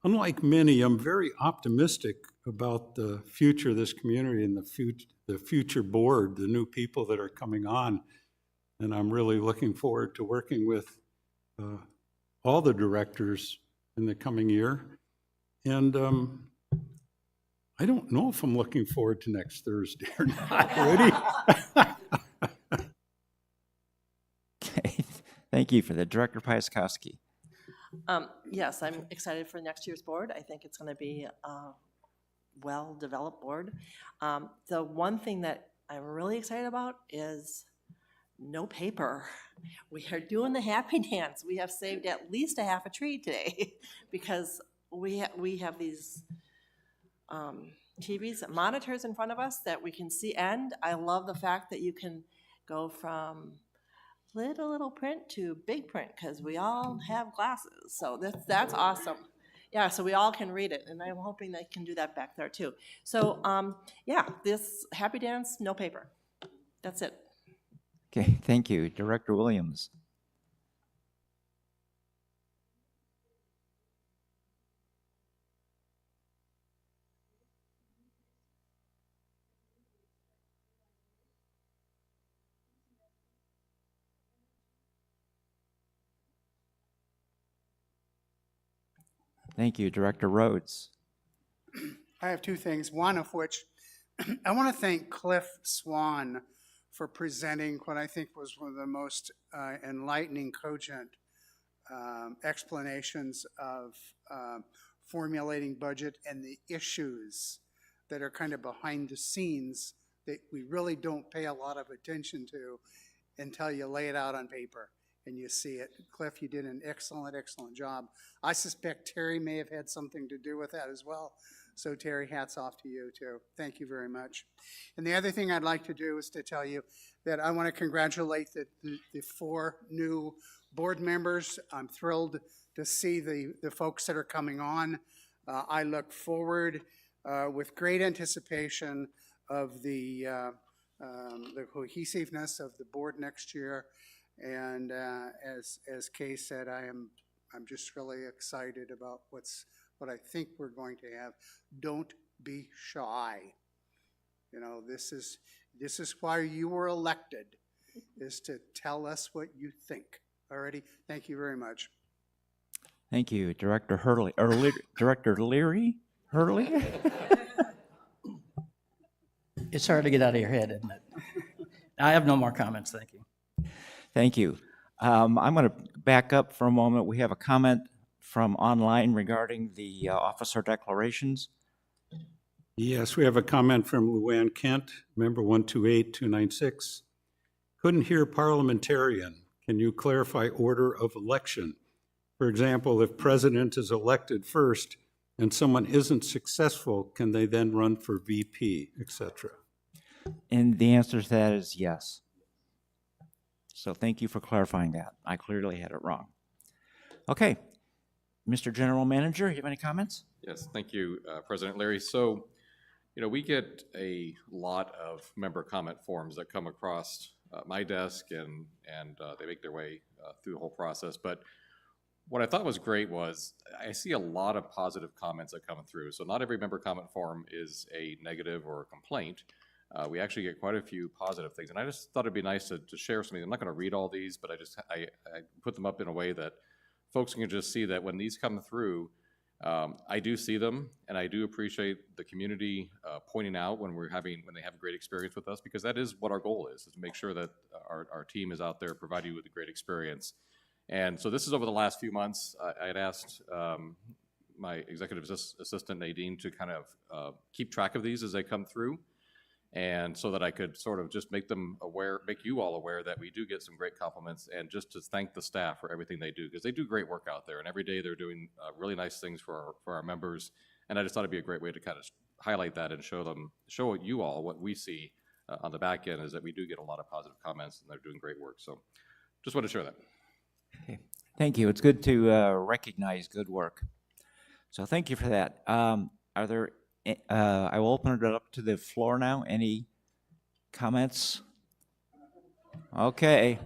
unlike many, I'm very optimistic about the future of this community and the future board, the new people that are coming on. And I'm really looking forward to working with all the directors in the coming year. And I don't know if I'm looking forward to next Thursday or not. Ready? Okay, thank you for that. Director Piaskowski. Yes, I'm excited for next year's board. I think it's going to be a well-developed board. The one thing that I'm really excited about is no paper. We are doing the happy dance. We have saved at least a half a tree today because we have these TVs, monitors in front of us that we can see, and I love the fact that you can go from little print to big print because we all have glasses. So that's awesome. Yeah, so we all can read it, and I'm hoping they can do that back there too. So yeah, this happy dance, no paper. That's it. Okay, thank you. Director Williams. Thank you. Director Rhodes. I have two things, one of which I want to thank Cliff Swan for presenting what I think was one of the most enlightening, cogent explanations of formulating budget and the issues that are kind of behind the scenes that we really don't pay a lot of attention to until you lay it out on paper and you see it. Cliff, you did an excellent, excellent job. I suspect Terry may have had something to do with that as well. So Terry, hats off to you too. Thank you very much. And the other thing I'd like to do is to tell you that I want to congratulate the 4 new board members. I'm thrilled to see the folks that are coming on. I look forward with great anticipation of the cohesiveness of the board next year. And as Kay said, I'm just really excited about what I think we're going to have. Don't be shy. You know, this is why you were elected, is to tell us what you think. Alrighty, thank you very much. Thank you. Director Hurley, or Director Leary? Hurley? It's hard to get out of your head, isn't it? I have no more comments, thank you. Thank you. I'm going to back up for a moment. We have a comment from online regarding the officer declarations. Yes, we have a comment from Luann Kent, member 128296. Couldn't hear parliamentarian. Can you clarify order of election? For example, if president is elected first and someone isn't successful, can they then run for VP, etc.? And the answer to that is yes. So thank you for clarifying that. I clearly had it wrong. Okay. Mr. General Manager, you have any comments? Yes, thank you, President Larry. So, you know, we get a lot of member comment forms that come across my desk, and they make their way through the whole process. But what I thought was great was I see a lot of positive comments that come through. So not every member comment form is a negative or a complaint. We actually get quite a few positive things. And I just thought it'd be nice to share something. I'm not going to read all these, but I put them up in a way that folks can just see that when these come through, I do see them, and I do appreciate the community pointing out when they have a great experience with us, because that is what our goal is to make sure that our team is out there providing you with a great experience. And so this is over the last few months. I had asked my executive assistant Nadine to kind of keep track of these as they come through, and so that I could sort of just make you all aware that we do get some great compliments, and just to thank the staff for everything they do, because they do great work out there, and every day they're doing really nice things for our members. And I just thought it'd be a great way to kind of highlight that and show you all what we see on the back end, is that we do get a lot of positive comments, and they're doing great work. So just want to share that. Okay. Thank you. It's good to recognize good work. So thank you for that. Are there I will open it up to the floor now. Any comments? Okay.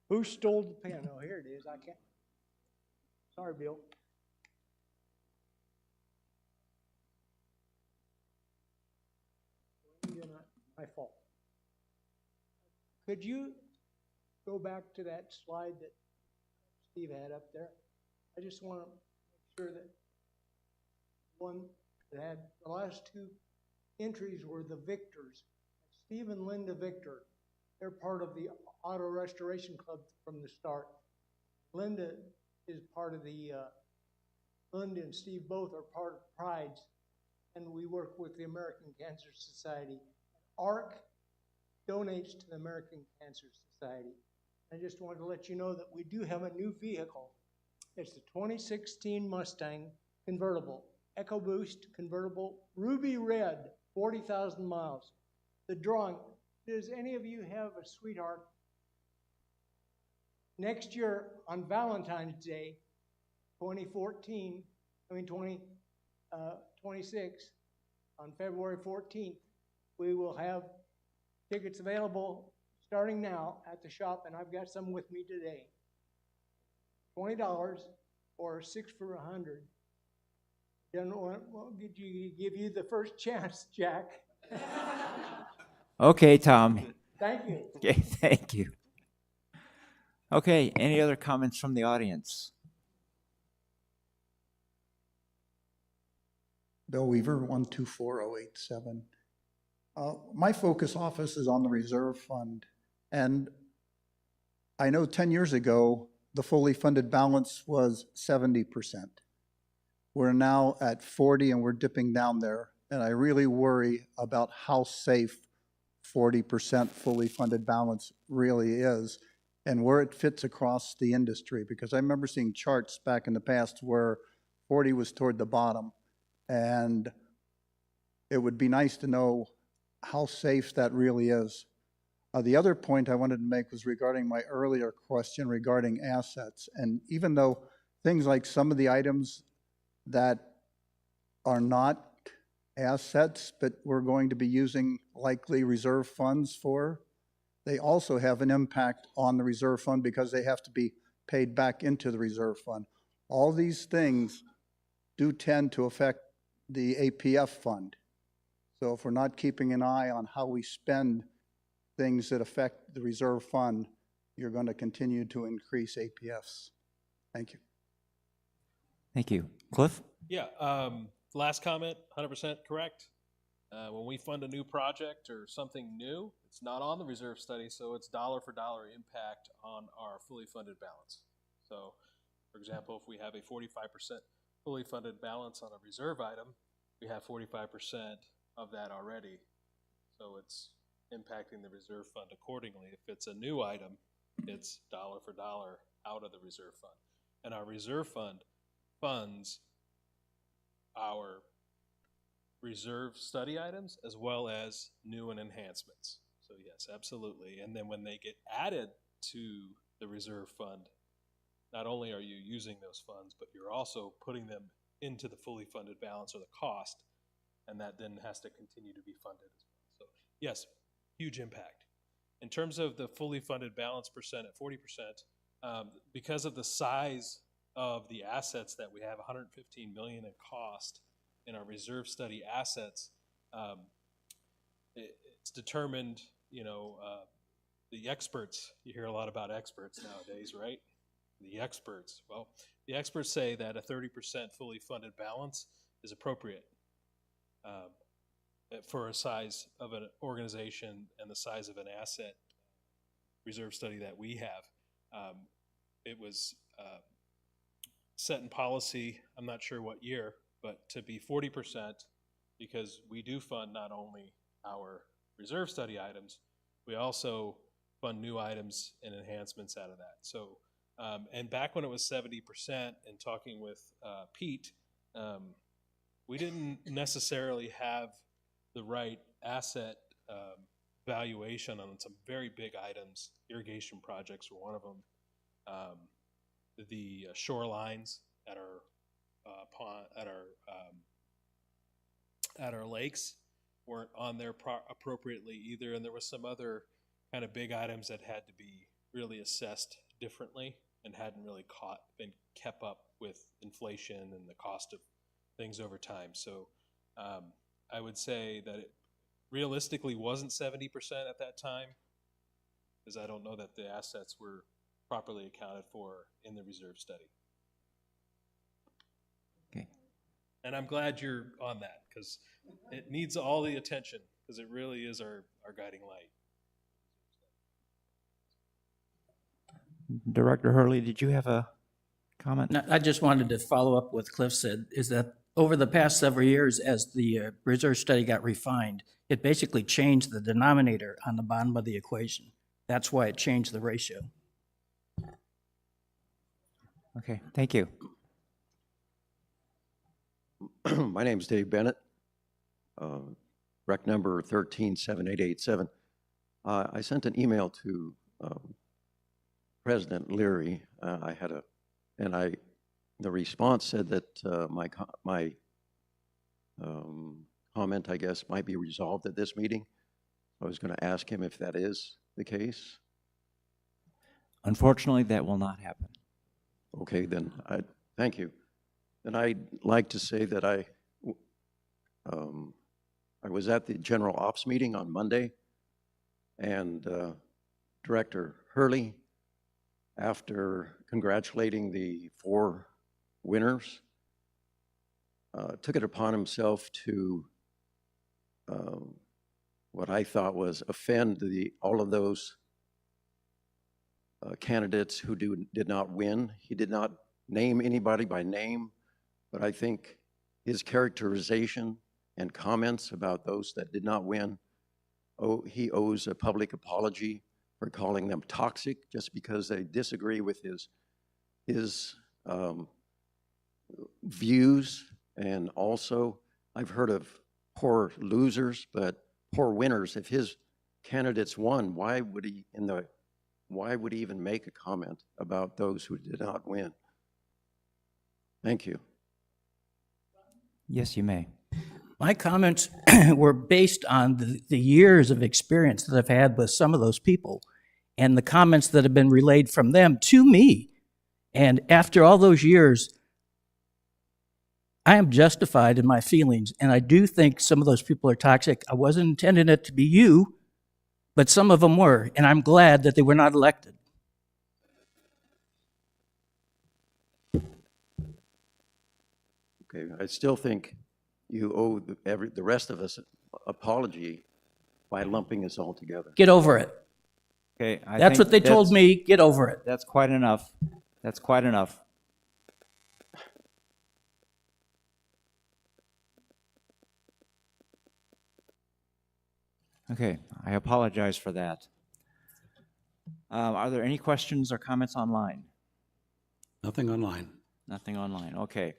Who stole the pen? Oh, here it is. I can't. Sorry, Bill. My fault. Could you go back to that slide that Steve had up there? I just want to make sure that one that had the last 2 entries were the Victors. Steve and Linda Victor, they're part of the Auto Restoration Club from the start. Linda is part of the, Linda and Steve both are part of Pride's, and we work with the American Cancer Society. ARC donates to the American Cancer Society. I just wanted to let you know that we do have a new vehicle. It's the 2016 Mustang convertible, EcoBoost convertible, ruby red, 40,000 miles. The drawing, does any of you have a sweetheart next year on Valentine's Day, 2026, on February 14th, we will have tickets available starting now at the shop, and I've got some with me today. $20 or 6 for 100. Don't know what give you the first chance, Jack. Okay, Tom. Thank you. Okay, thank you. Okay, any other comments from the audience? Bill Weaver, 124087. My focus office is on the reserve fund. And I know 10 years ago, the fully funded balance was 70%. We're now at 40 and we're dipping down there. And I really worry about how safe 40% fully funded balance really is and where it fits across the industry. Because I remember seeing charts back in the past where 40 was toward the bottom. And it would be nice to know how safe that really is. The other point I wanted to make was regarding my earlier question regarding assets. And even though things like some of the items that are not assets, but we're going to be using likely reserve funds for, they also have an impact on the reserve fund because they have to be paid back into the reserve fund. All these things do tend to affect the APF fund. So if we're not keeping an eye on how we spend things that affect the reserve fund, you're going to continue to increase APFs. Thank you. Thank you. Cliff? Yeah, last comment, 100% correct. When we fund a new project or something new, it's not on the reserve study, so it's dollar for dollar impact on our fully funded balance. So, for example, if we have a 45% fully funded balance on a reserve item, we have 45% of that already. So it's impacting the reserve fund accordingly. If it's a new item, it's dollar for dollar out of the reserve fund. And our reserve fund funds our reserve study items as well as new and enhancements. So yes, absolutely. And then when they get added to the reserve fund, not only are you using those funds, but you're also putting them into the fully funded balance or the cost, and that then has to continue to be funded as well. So yes, huge impact. In terms of the fully funded balance percent at 40%, because of the size of the assets that we have, $115 million in cost in our reserve study assets, it's determined, the experts, you hear a lot about experts nowadays, right? The experts, well, the experts say that a 30% fully funded balance is appropriate for a size of an organization and the size of an asset reserve study that we have. It was set in policy, I'm not sure what year, but to be 40%, because we do fund not only our reserve study items, we also fund new items and enhancements out of that. So, and back when it was 70%, and talking with Pete, we didn't necessarily have the right asset valuation on some very big items. Irrigation projects were one of them. The shorelines at our lakes weren't on there appropriately either, and there was some other kind of big items that had to be really assessed differently and hadn't really been kept up with inflation and the cost of things over time. So I would say that it realistically wasn't 70% at that time, because I don't know that the assets were properly accounted for in the reserve study. Okay. And I'm glad you're on that, because it needs all the attention, because it really is our guiding light. Director Hurley, did you have a comment? No, I just wanted to follow up what Cliff said, is that over the past several years, as the reserve study got refined, it basically changed the denominator on the bottom of the equation. That's why it changed the ratio. Okay, thank you. My name is Dave Bennett, rec number 137887. I sent an email to President Leary, the response said that my comment, I guess, might be resolved at this meeting. I was going to ask him if that is the case. Unfortunately, that will not happen. Okay, then thank you. Then I'd like to say that I was at the General Ops meeting on Monday, and Director Hurley, after congratulating the 4 winners, took it upon himself to what I thought was offend all of those candidates who did not win. He did not name anybody by name, but I think his characterization and comments about those that did not win, he owes a public apology for calling them toxic just because they disagree with his views. And also, I've heard of poor losers, but poor winners. If his candidates won, why would he even make a comment about those who did not win? Thank you. Yes, you may. My comments were based on the years of experience that I've had with some of those people and the comments that have been relayed from them to me. And after all those years, I am justified in my feelings, and I do think some of those people are toxic. I wasn't intending it to be you, but some of them were, and I'm glad that they were not elected. Okay, I still think you owe the rest of us an apology by lumping us all together. Get over it. Okay, That's what they told me. Get over it. That's quite enough. That's quite enough. Okay, I apologize for that. Are there any questions or comments online? Nothing online. Nothing online, okay.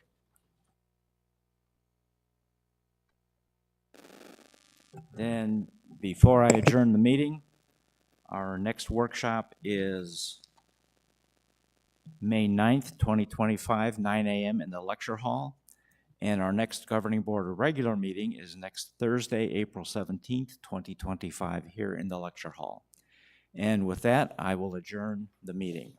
Then, before I adjourn the meeting, our next workshop is May 9th, 2025, 9 a.m. in the lecture hall. And our next governing board regular meeting is next Thursday, April 17th, 2025, here in the lecture hall. And with that, I will adjourn the meeting.